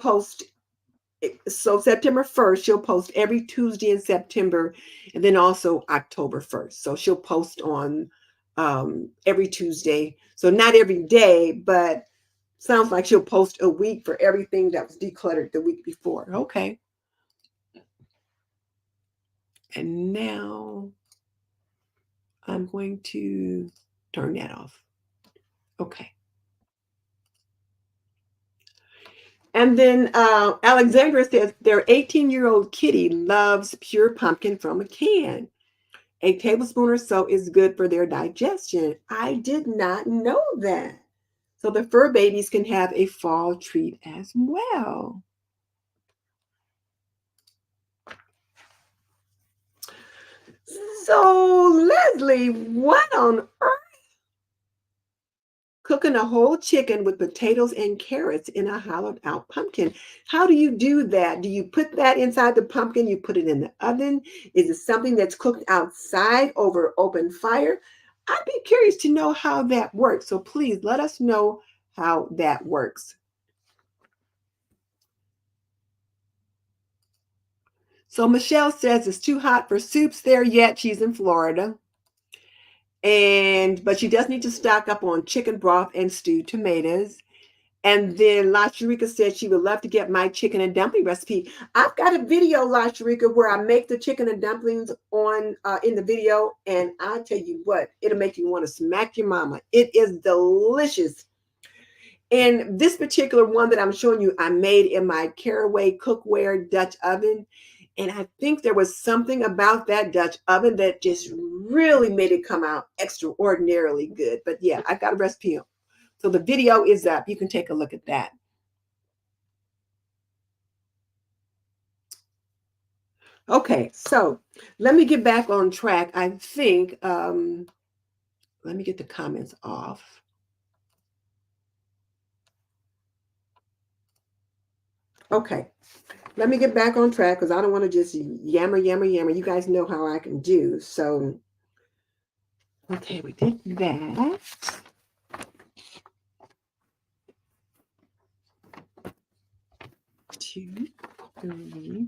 post every Tuesday in September and then also October 1st. So she'll post on every Tuesday. So not every day, but sounds like she'll post a week for everything that was decluttered the week before. Okay. And now I'm going to turn that off. Okay. And then Alexandra says their 18-year-old kitty loves pure pumpkin from a can. A tablespoon or so is good for their digestion. I did not know that. So the fur babies can have a fall treat as well. So, Leslie, what on earth cooking a whole chicken with potatoes and carrots in a hollowed out pumpkin. How do you do that? Do you put that inside the pumpkin? You put it in the oven? Is it something that's cooked outside over open fire? I'd be curious to know how that works. So please let us know how that works. So Michelle says it's too hot for soups there yet. She's in Florida. But she does need to stock up on chicken broth and stewed tomatoes. And then La Sharika said she would love to get my chicken and dumpling recipe. I've got a video, La Sharika, where I make the chicken and dumplings on in the video. And I tell you what, it'll make you want to smack your mama. It is delicious. And this particular one that I'm showing you, I made in my Caraway cookware Dutch oven. And I think there was something about that Dutch oven that just really made it come out extraordinarily good. But yeah, I got a recipe. So the video is up. You can take a look at that. Okay, so let me get back on track. I think, let me get the comments off. Okay, let me get back on track because I don't want to just yammer. You guys know how I can do. So, okay, we did that. 2, 3.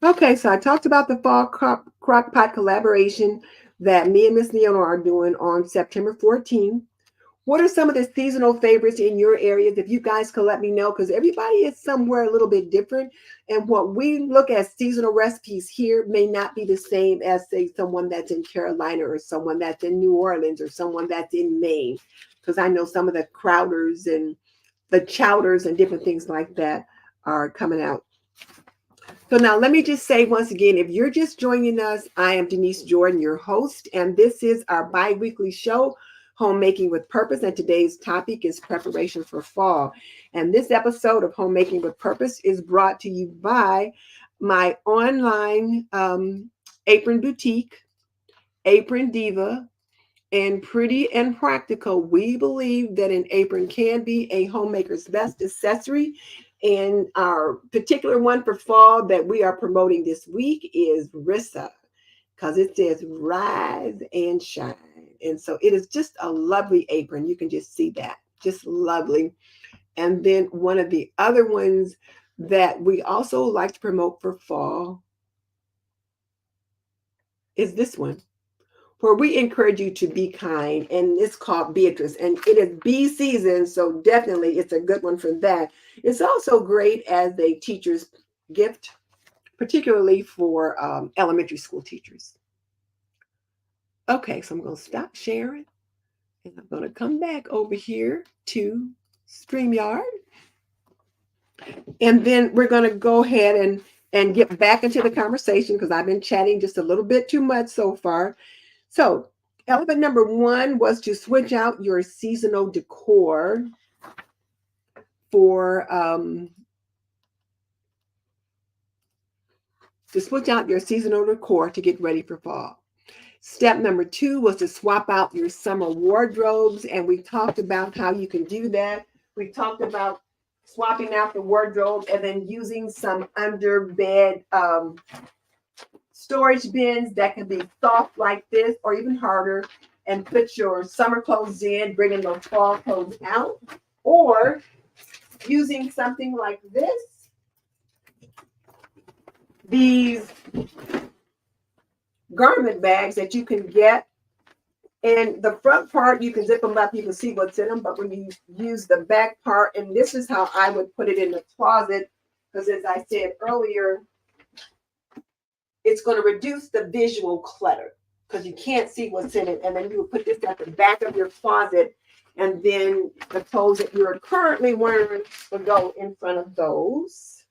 Okay, so I talked about the fall crock pot collaboration that me and Miss Neona are doing on September 14th. What are some of the seasonal favorites in your areas? If you guys could let me know, because everybody is somewhere a little bit different. And what we look at seasonal recipes here may not be the same as, say, someone that's in Carolina or someone that's in New Orleans or someone that's in Maine. Because I know some of the crowders and the chowders and different things like that are coming out. So now let me just say once again, if you're just joining us, I am Denise Jordan, your host, and this is our bi-weekly show, Homemaking with Purpose, and today's topic is preparation for fall. And this episode of Homemaking with Purpose is brought to you by my online apron boutique, Apron Diva, and Pretty and Practical. We believe that an apron can be a homemaker's best accessory. And our particular one for fall that we are promoting this week is Rissa, because it says rise and shine. And so it is just a lovely apron. You can just see that. Just lovely. And then one of the other ones that we also like to promote for fall is this one, where we encourage you to be kind, and it's called Beatrice, and it is bee season, so definitely it's a good one for that. It's also great as a teacher's gift, particularly for elementary school teachers. Okay, so I'm going to stop sharing, and I'm going to come back over here to StreamYard, and then we're going to go ahead and get back into the conversation because I've been chatting just a little bit too much so far. So element number 1 was to switch out your seasonal decor for to get ready for fall. Step number 2 was to swap out your summer wardrobes, and we talked about how you can do that. We talked about swapping out the wardrobe and then using some under bed storage bins that can be soft like this or even harder, and put your summer clothes in, bringing those fall clothes out, or using something like this. These garment bags that you can get, and the front part, you can zip them up, you can see what's in them, but when you use the back part, and this is how I would put it in the closet, because as I said earlier, it's going to reduce the visual clutter because you can't see what's in it. And then you would put this at the back of your closet, and then the clothes that you're currently wearing will go in front of those.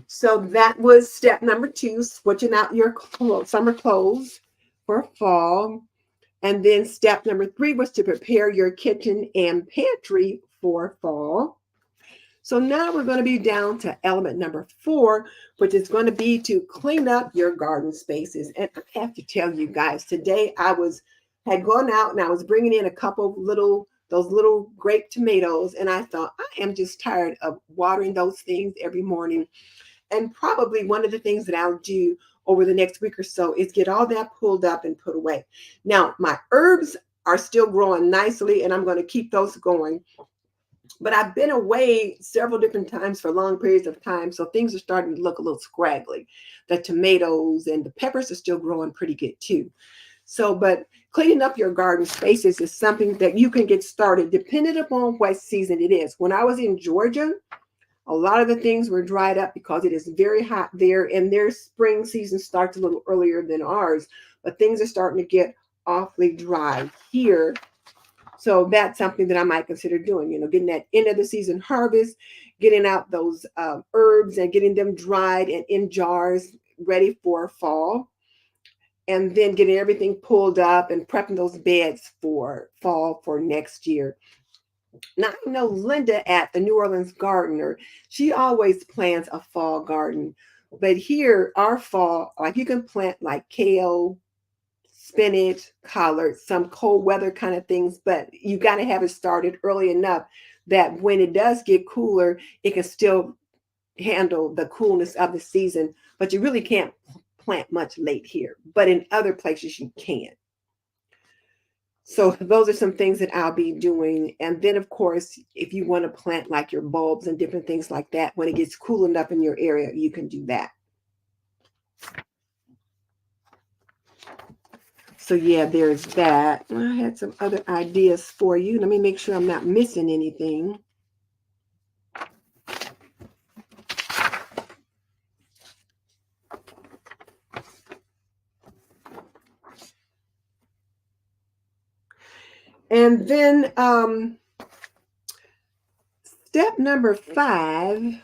So that was step number 2, switching out your summer clothes for fall. And then step number 3 was to prepare your kitchen and pantry for fall. So now we're going to be down to element number 4, which is going to be to clean up your garden spaces. And I have to tell you guys, today had gone out and I was bringing in a couple of those little grape tomatoes, and I thought, I am just tired of watering those things every morning. And probably one of the things that I'll do over the next week or so is get all that pulled up and put away. Now, my herbs are still growing nicely, and I'm going to keep those going. But I've been away several different times for long periods of time, so things are starting to look a little scraggly. The tomatoes and the peppers are still growing pretty good too. So, but cleaning up your garden spaces is something that you can get started depending upon what season it is. When I was in Georgia, a lot of the things were dried up because it is very hot there, and their spring season starts a little earlier than ours, but things are starting to get awfully dry here. So that's something that I might consider doing, getting that end of the season harvest, getting out those herbs and getting them dried and in jars ready for fall, and then getting everything pulled up and prepping those beds for fall for next year. Now, I know Linda at the New Orleans Gardener, she always plants a fall garden. But here, our fall, like you can plant like kale, spinach, collard, some cold weather kind of things, but you got to have it started early enough that when it does get cooler, it can still handle the coolness of the season. But you really can't plant much late here. But in other places, you can. So those are some things that I'll be doing. And then, of course, if you want to plant like your bulbs and different things like that, when it gets cool enough in your area, you can do that. So yeah, there's that. I had some other ideas for you. Let me make sure I'm not missing anything. And then step number 5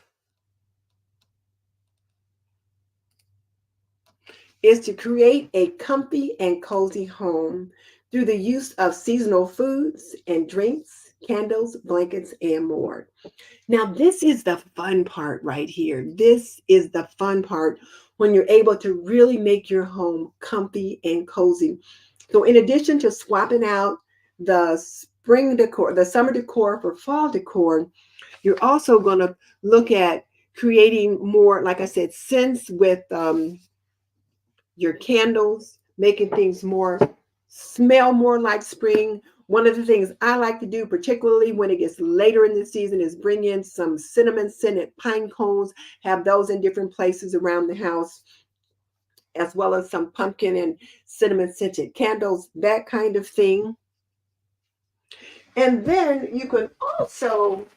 is to create a comfy and cozy home through the use of seasonal foods and drinks, candles, blankets, and more. Now, this is the fun part right here. This is the fun part when you're able to really make your home comfy and cozy. So, in addition to swapping out the spring decor, the summer decor for fall decor, you're also going to look at creating more, like I said, scents with your candles, making things smell more like spring. One of the things I like to do, particularly when it gets later in the season, is bring in some cinnamon scented pine cones, have those in different places around the house, as well as some pumpkin and cinnamon scented candles, that kind of thing. And then you can also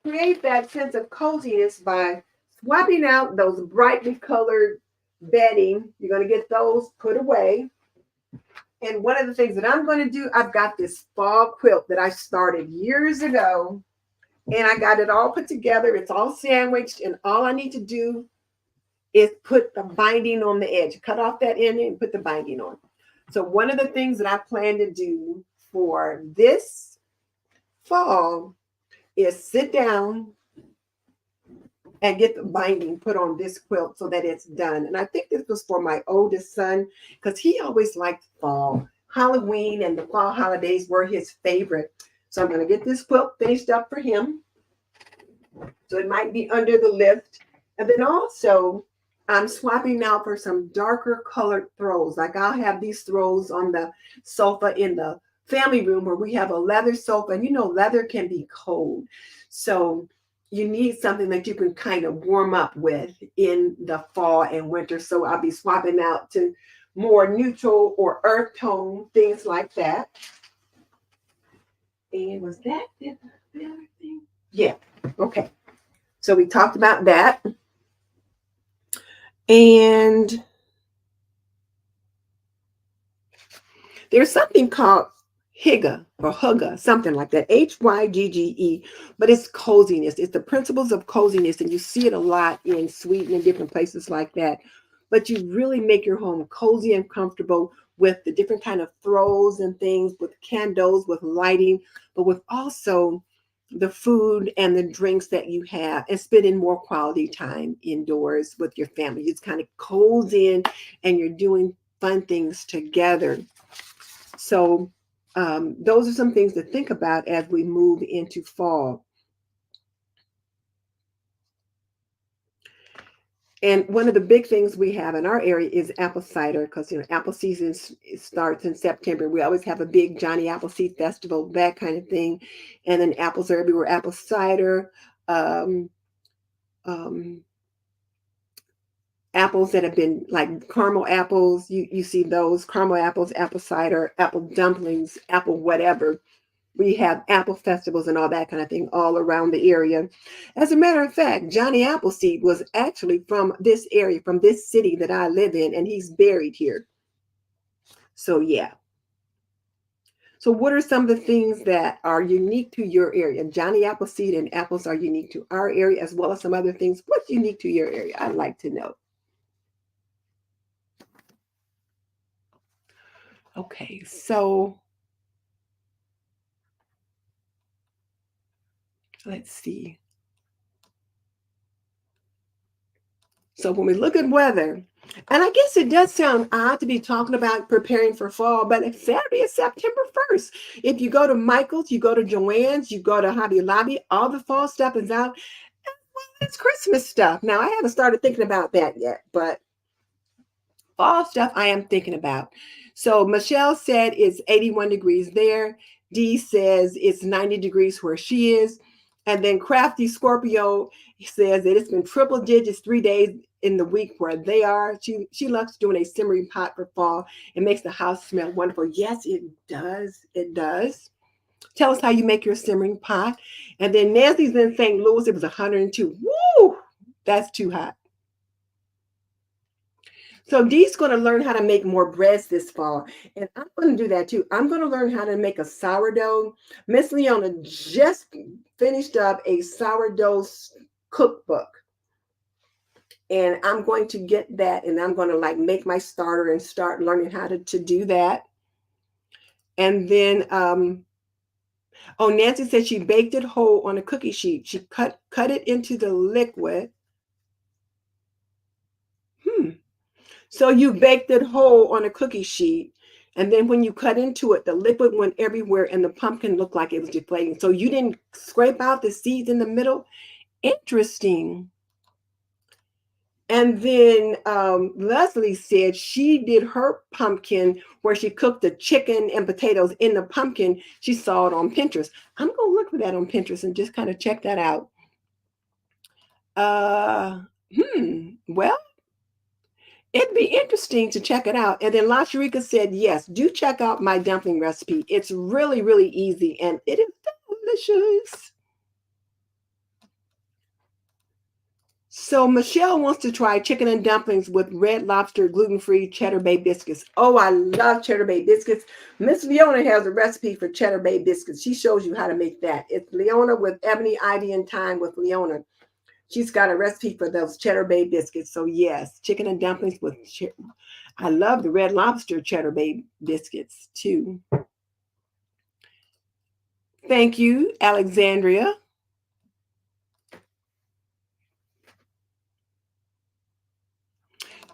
create that sense of coziness by swapping out those brightly colored bedding. You're going to get those put away. And one of the things that I'm going to do, I've got this fall quilt that I started years ago, and I got it all put together. It's all sandwiched, and all I need to do is put the binding on the edge, cut off that end and put the binding on. So one of the things that I plan to do for this fall is sit down and get the binding put on this quilt so that it's done. And I think this was for my oldest son because he always liked fall. Halloween and the fall holidays were his favorite. So I'm going to get this quilt finished up for him. So it might be under the lift. And then also I'm swapping out for some darker colored throws. Like I'll have these throws on the sofa in the family room where we have a leather sofa. And leather can be cold. So you need something that you can kind of warm up with in the fall and winter. So I'll be swapping out to more neutral or earth tone, things like that. And was that the other thing? Yeah. Okay. So we talked about that. And there's something called Hygge, something like that, Hygge, but it's coziness. It's the principles of coziness, and you see it a lot in Sweden and different places like that. But you really make your home cozy and comfortable with the different kind of throws and things, with candles, with lighting, but with also the food and the drinks that you have, and spending more quality time indoors with your family. You just kind of cozy in and you're doing fun things together. So those are some things to think about as we move into fall. And one of the big things we have in our area is apple cider, because apple season starts in September. We always have a big Johnny Appleseed festival, that kind of thing, and then apples are everywhere. Apple cider, um, um, apples that have been like caramel apples. You see those caramel apples, apple cider, apple dumplings, apple whatever. We have apple festivals and all that kind of thing all around the area. As a matter of fact, Johnny Appleseed was actually from this area, from this city that I live in, and he's buried here. So, yeah. So, what are some of the things that are unique to your area? Johnny Appleseed and apples are unique to our area, as well as some other things. What's unique to your area? I'd like to know. Okay, so let's see. So when we look at weather, and I guess it does sound odd to be talking about preparing for fall, but Saturday is September 1st. If you go to Michael's, you go to Joann's, you go to Hobby Lobby, all the fall stuff is out. Well, it's Christmas stuff. Now, I haven't started thinking about that yet, but fall stuff I am thinking about. So Michelle said it's 81 degrees there. Dee says it's 90 degrees where she is. And then Crafty Scorpio says that it's been triple digits 3 days in the week where they are. She loves doing a simmering pot for fall. It makes the house smell wonderful. Yes, it does. It does. Tell us how you make your simmering pot. And then Nancy's in St. Louis. It was 102. Woo! That's too hot. So Dee's going to learn how to make more breads this fall. And I'm going to do that too. I'm going to learn how to make a sourdough. Miss Leona just finished up a sourdough cookbook. And I'm going to get that and I'm going to like make my starter and start learning how to do that. And then, oh, Nancy said she baked it whole on a cookie sheet. She cut it into the liquid. So you baked it whole on a cookie sheet. And then when you cut into it, the liquid went everywhere and the pumpkin looked like it was deflating. So you didn't scrape out the seeds in the middle. Interesting. And then Leslie said she did her pumpkin where she cooked the chicken and potatoes in the pumpkin. She saw it on Pinterest. I'm going to look for that on Pinterest and just kind of check that out. Well, it'd be interesting to check it out. And then La Sharika said, yes, do check out my dumpling recipe. It's really, really easy and it is delicious. So Michelle wants to try chicken and dumplings with Red Lobster gluten-free Cheddar Bay biscuits. Oh, I love Cheddar Bay biscuits. Miss Leona has a recipe for Cheddar Bay biscuits. She shows you how to make that. It's Leona with Ebony, Ivy, and Thyme with Leona. She's got a recipe for those Cheddar Bay biscuits. So yes, chicken and dumplings with I love the Red Lobster Cheddar Bay biscuits too. Thank you, Alexandria.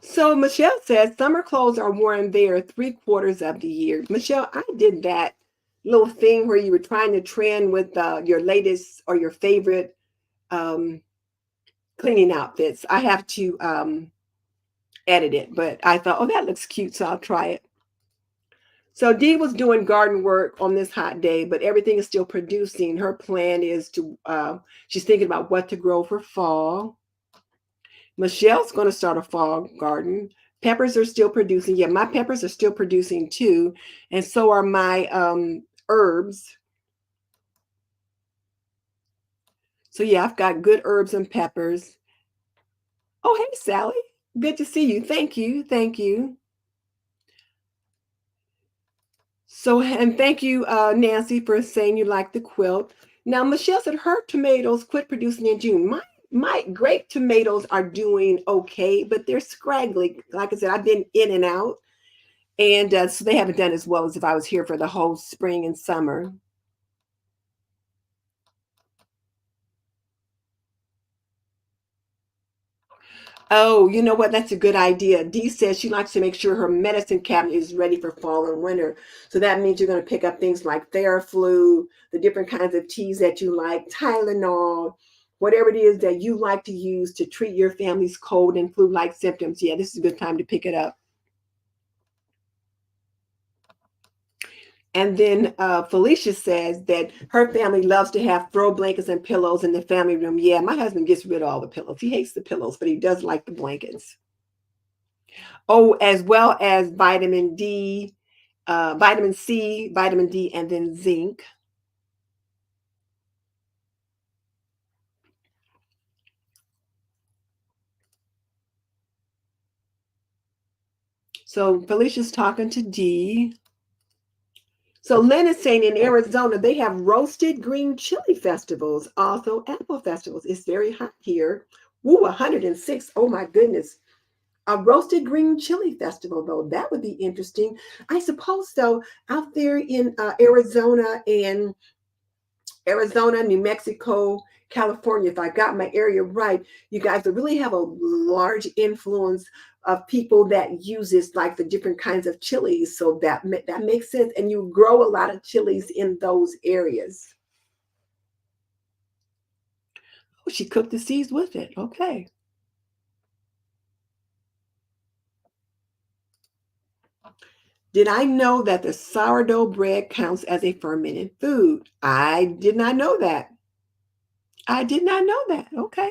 So Michelle says summer clothes are worn there 3/4 of the year. Michelle, I did that little thing where you were trying to trend with your latest or your favorite cleaning outfits. I have to edit it, but I thought, oh, that looks cute, so I'll try it. So Dee was doing garden work on this hot day, but everything is still producing. Her plan is to, she's thinking about what to grow for fall. Michelle's going to start a fall garden. Peppers are still producing. Yeah, my peppers are still producing too. And so are my herbs. So yeah, I've got good herbs and peppers. Oh, hey, Sally. Good to see you. Thank you. Thank you. So, and thank you, Nancy, for saying you like the quilt. Now, Michelle said her tomatoes quit producing in June. My grape tomatoes are doing okay, but they're scraggly. Like I said, I've been in and out, and so they haven't done as well as if I was here for the whole spring and summer. Oh, you know what? That's a good idea. Dee says she likes to make sure her medicine cabinet is ready for fall and winter. So that means you're going to pick up things like Theraflu, the different kinds of teas that you like, Tylenol, whatever it is that you like to use to treat your family's cold and flu-like symptoms. Yeah, this is a good time to pick it up. And then Felicia says that her family loves to have throw blankets and pillows in the family room. Yeah, my husband gets rid of all the pillows. He hates the pillows, but he does like the blankets. Oh, as well as vitamin D, vitamin C, vitamin D, and then zinc. So Felicia's talking to Dee. So Lynn is saying in Arizona, they have roasted green chili festivals, also apple festivals. It's very hot here. Woo, 106. Oh my goodness. A roasted green chili festival, though. That would be interesting. I suppose so. Out there in Arizona, New Mexico, California, if I got my area right, you guys will really have a large influence of people that uses like the different kinds of chilies. So that makes sense. And you grow a lot of chilies in those areas. Oh, she cooked the seeds with it. Okay. Did I know that the sourdough bread counts as a fermented food? I did not know that. I did not know that. Okay.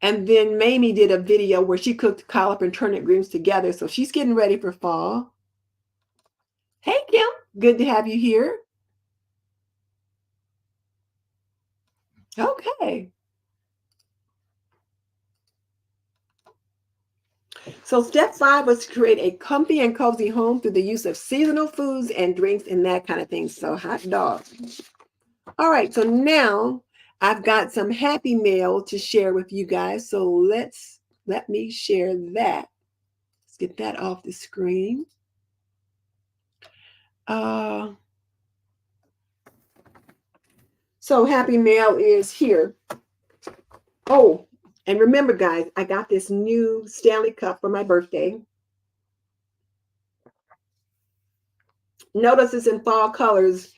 And then Mamie did a video where she cooked collard and turnip greens together. So she's getting ready for fall. Hey, Kim. Good to have you here. Okay. So step 5 was to create a comfy and cozy home through the use of seasonal foods and drinks and that kind of thing. So hot dog. All right. So now I've got some happy mail to share with you guys. So let me share that. Let's get that off the screen. Uh, so happy mail is here. Oh, and remember, guys, I got this new Stanley Cup for my birthday. Notice it's in fall colors,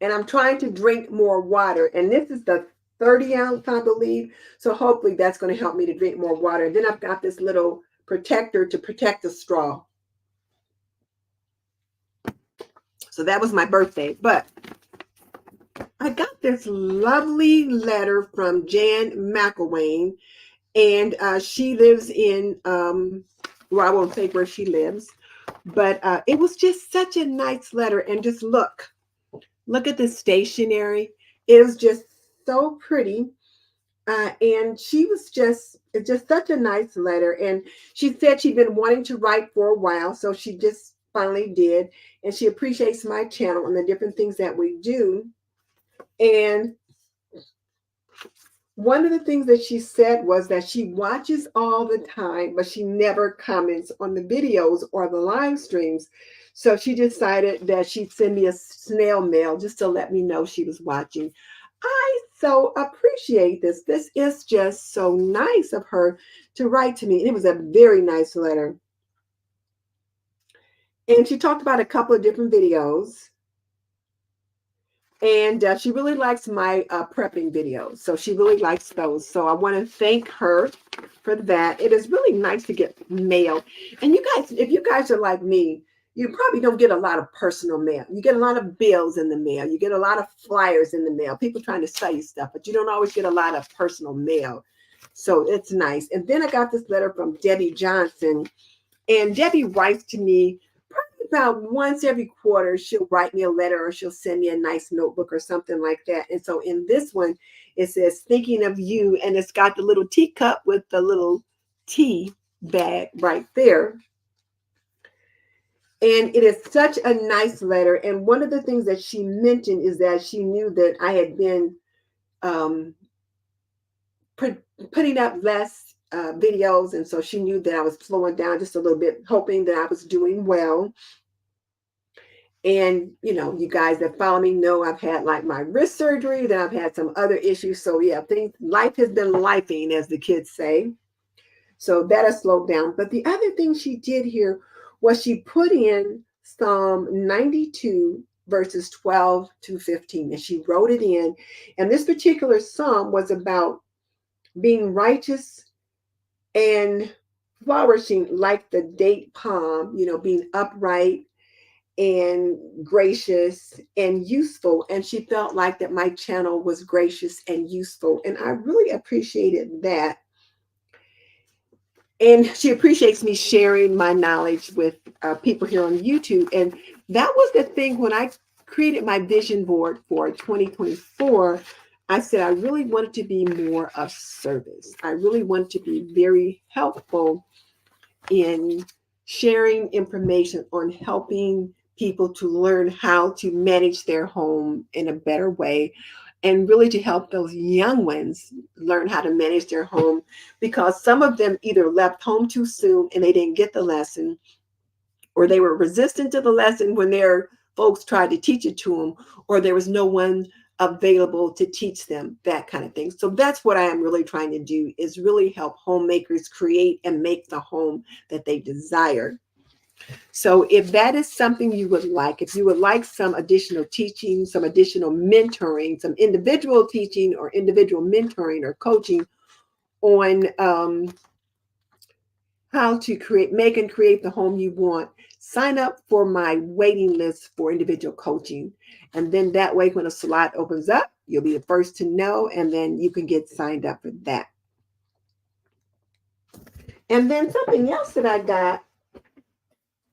and I'm trying to drink more water. And this is the 30 ounce, I believe. So hopefully that's going to help me to drink more water. And then I've got this little protector to protect the straw. So that was my birthday. But I got this lovely letter from Jan McElwain, and she lives in, well, I won't say where she lives, but it was just such a nice letter. And just look at the stationery. It was just so pretty. And she was just such a nice letter. And she said she'd been wanting to write for a while, so she just finally did. And she appreciates my channel and the different things that we do. And one of the things that she said was that she watches all the time, but she never comments on the videos or the live streams. So she decided that she'd send me a snail mail just to let me know she was watching. I so appreciate this. This is just so nice of her to write to me. And it was a very nice letter. And she talked about a couple of different videos. And she really likes my prepping videos. So she really likes those. So I want to thank her for that. It is really nice to get mail. And you guys, if you guys are like me, you probably don't get a lot of personal mail. You get a lot of bills in the mail. You get a lot of flyers in the mail. People trying to sell you stuff, but you don't always get a lot of personal mail. So it's nice. And then I got this letter from Debbie Johnson. And Debbie writes to me about once every quarter. She'll write me a letter or she'll send me a nice notebook or something like that. And so in this one, it says, thinking of you. And it's got the little teacup with the little tea bag right there. And it is such a nice letter. And one of the things that she mentioned is that she knew that I had been um, putting up less videos. And so she knew that I was slowing down just a little bit, hoping that I was doing well. And, you guys that follow me know I've had like my wrist surgery, then I've had some other issues. So yeah, life has been lifing, as the kids say. So that has slowed down. But the other thing she did here was she put in Psalm 92 verses 12 to 15, and she wrote it in. And this particular psalm was about being righteous and flourishing like the date palm, being upright and gracious and useful. And she felt like that my channel was gracious and useful. And I really appreciated that. And she appreciates me sharing my knowledge with people here on YouTube. And that was the thing when I created my vision board for 2024. I said I really wanted to be more of service. I really wanted to be very helpful in sharing information on helping people to learn how to manage their home in a better way, and really to help those young ones learn how to manage their home, because some of them either left home too soon and they didn't get the lesson, or they were resistant to the lesson when their folks tried to teach it to them, or there was no one available to teach them, that kind of thing. So that's what I am really trying to do, is really help homemakers create and make the home that they desire. So if that is something you would like, if you would like some additional teaching, some additional mentoring, some individual teaching or individual mentoring or coaching on how to make and create the home you want, sign up for my waiting list for individual coaching. And then that way, when a slot opens up, you'll be the first to know, and then you can get signed up for that. And then something else that I got,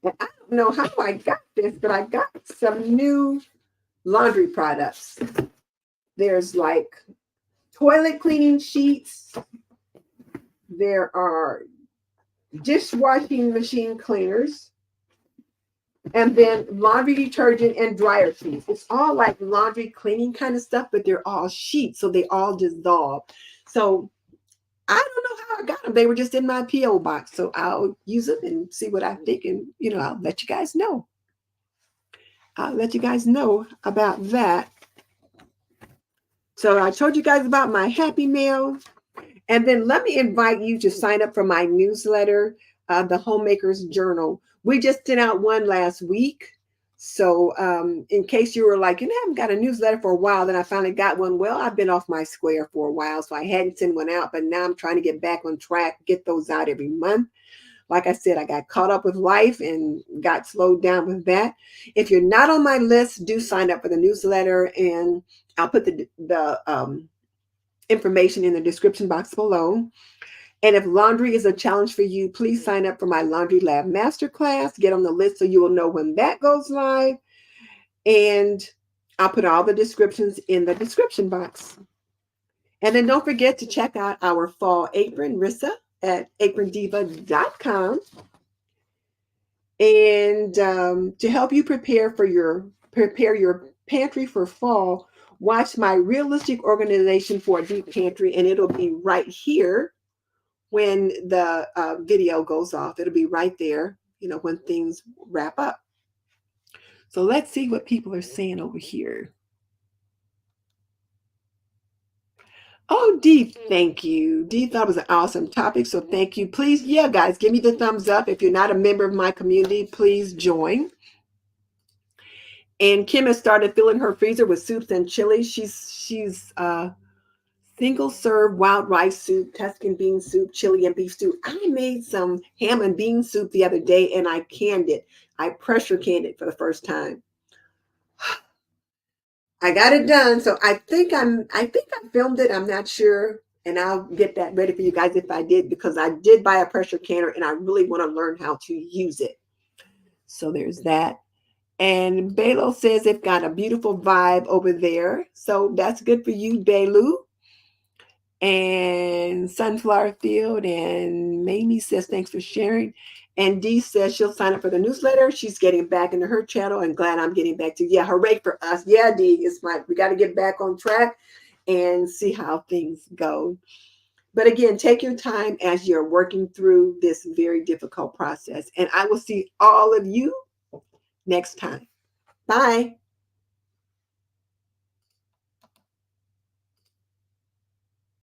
and I don't know how I got this, but I got some new laundry products. There's like toilet cleaning sheets. There are dishwashing machine cleaners, and then laundry detergent and dryer sheets. It's all like laundry cleaning kind of stuff, but they're all sheets, so they all dissolve. So I don't know how I got them. They were just in my P.O. box, so I'll use them and see what I think, and I'll let you guys know. I'll let you guys know about that. So I told you guys about my Happy Mail. And then let me invite you to sign up for my newsletter, the Homemaker's Journal. We just sent out one last week. So in case you were like, I haven't got a newsletter for a while, then I finally got one. Well, I've been off my square for a while, so I hadn't sent one out, but now I'm trying to get back on track, get those out every month. Like I said, I got caught up with life and got slowed down with that. If you're not on my list, do sign up for the newsletter, and I'll put the information in the description box below. And if laundry is a challenge for you, please sign up for my Laundry Lab Masterclass. Get on the list so you will know when that goes live. And I'll put all the descriptions in the description box. And then don't forget to check out our fall apron, Rissa, at aprondiva.com. And to help you prepare your pantry for fall, watch my realistic organization for a deep pantry, and it'll be right here when the video goes off. It'll be right there, when things wrap up. So let's see what people are saying over here. Oh, Dee, thank you. Dee thought it was an awesome topic, so thank you. Please, yeah, guys, give me the thumbs up. If you're not a member of my community, please join. And Kim has started filling her freezer with soups and chili. She's single serve wild rice soup, Tuscan bean soup, chili and beef stew. I made some ham and bean soup the other day, and I canned it. I pressure canned it for the first time. I got it done. So I think I filmed it. I'm not sure. And I'll get that ready for you guys if I did, because I did buy a pressure canner and I really want to learn how to use it. So there's that. And Belo says they've got a beautiful vibe over there. So that's good for you, Belu. And Sunflower Field, and Mamie says thanks for sharing. And Dee says she'll sign up for the newsletter. She's getting back into her channel, and glad I'm getting back to, yeah, hooray for us. Yeah, Dee, it's like we got to get back on track and see how things go. But again, take your time as you're working through this very difficult process. And I will see all of you next time. Bye.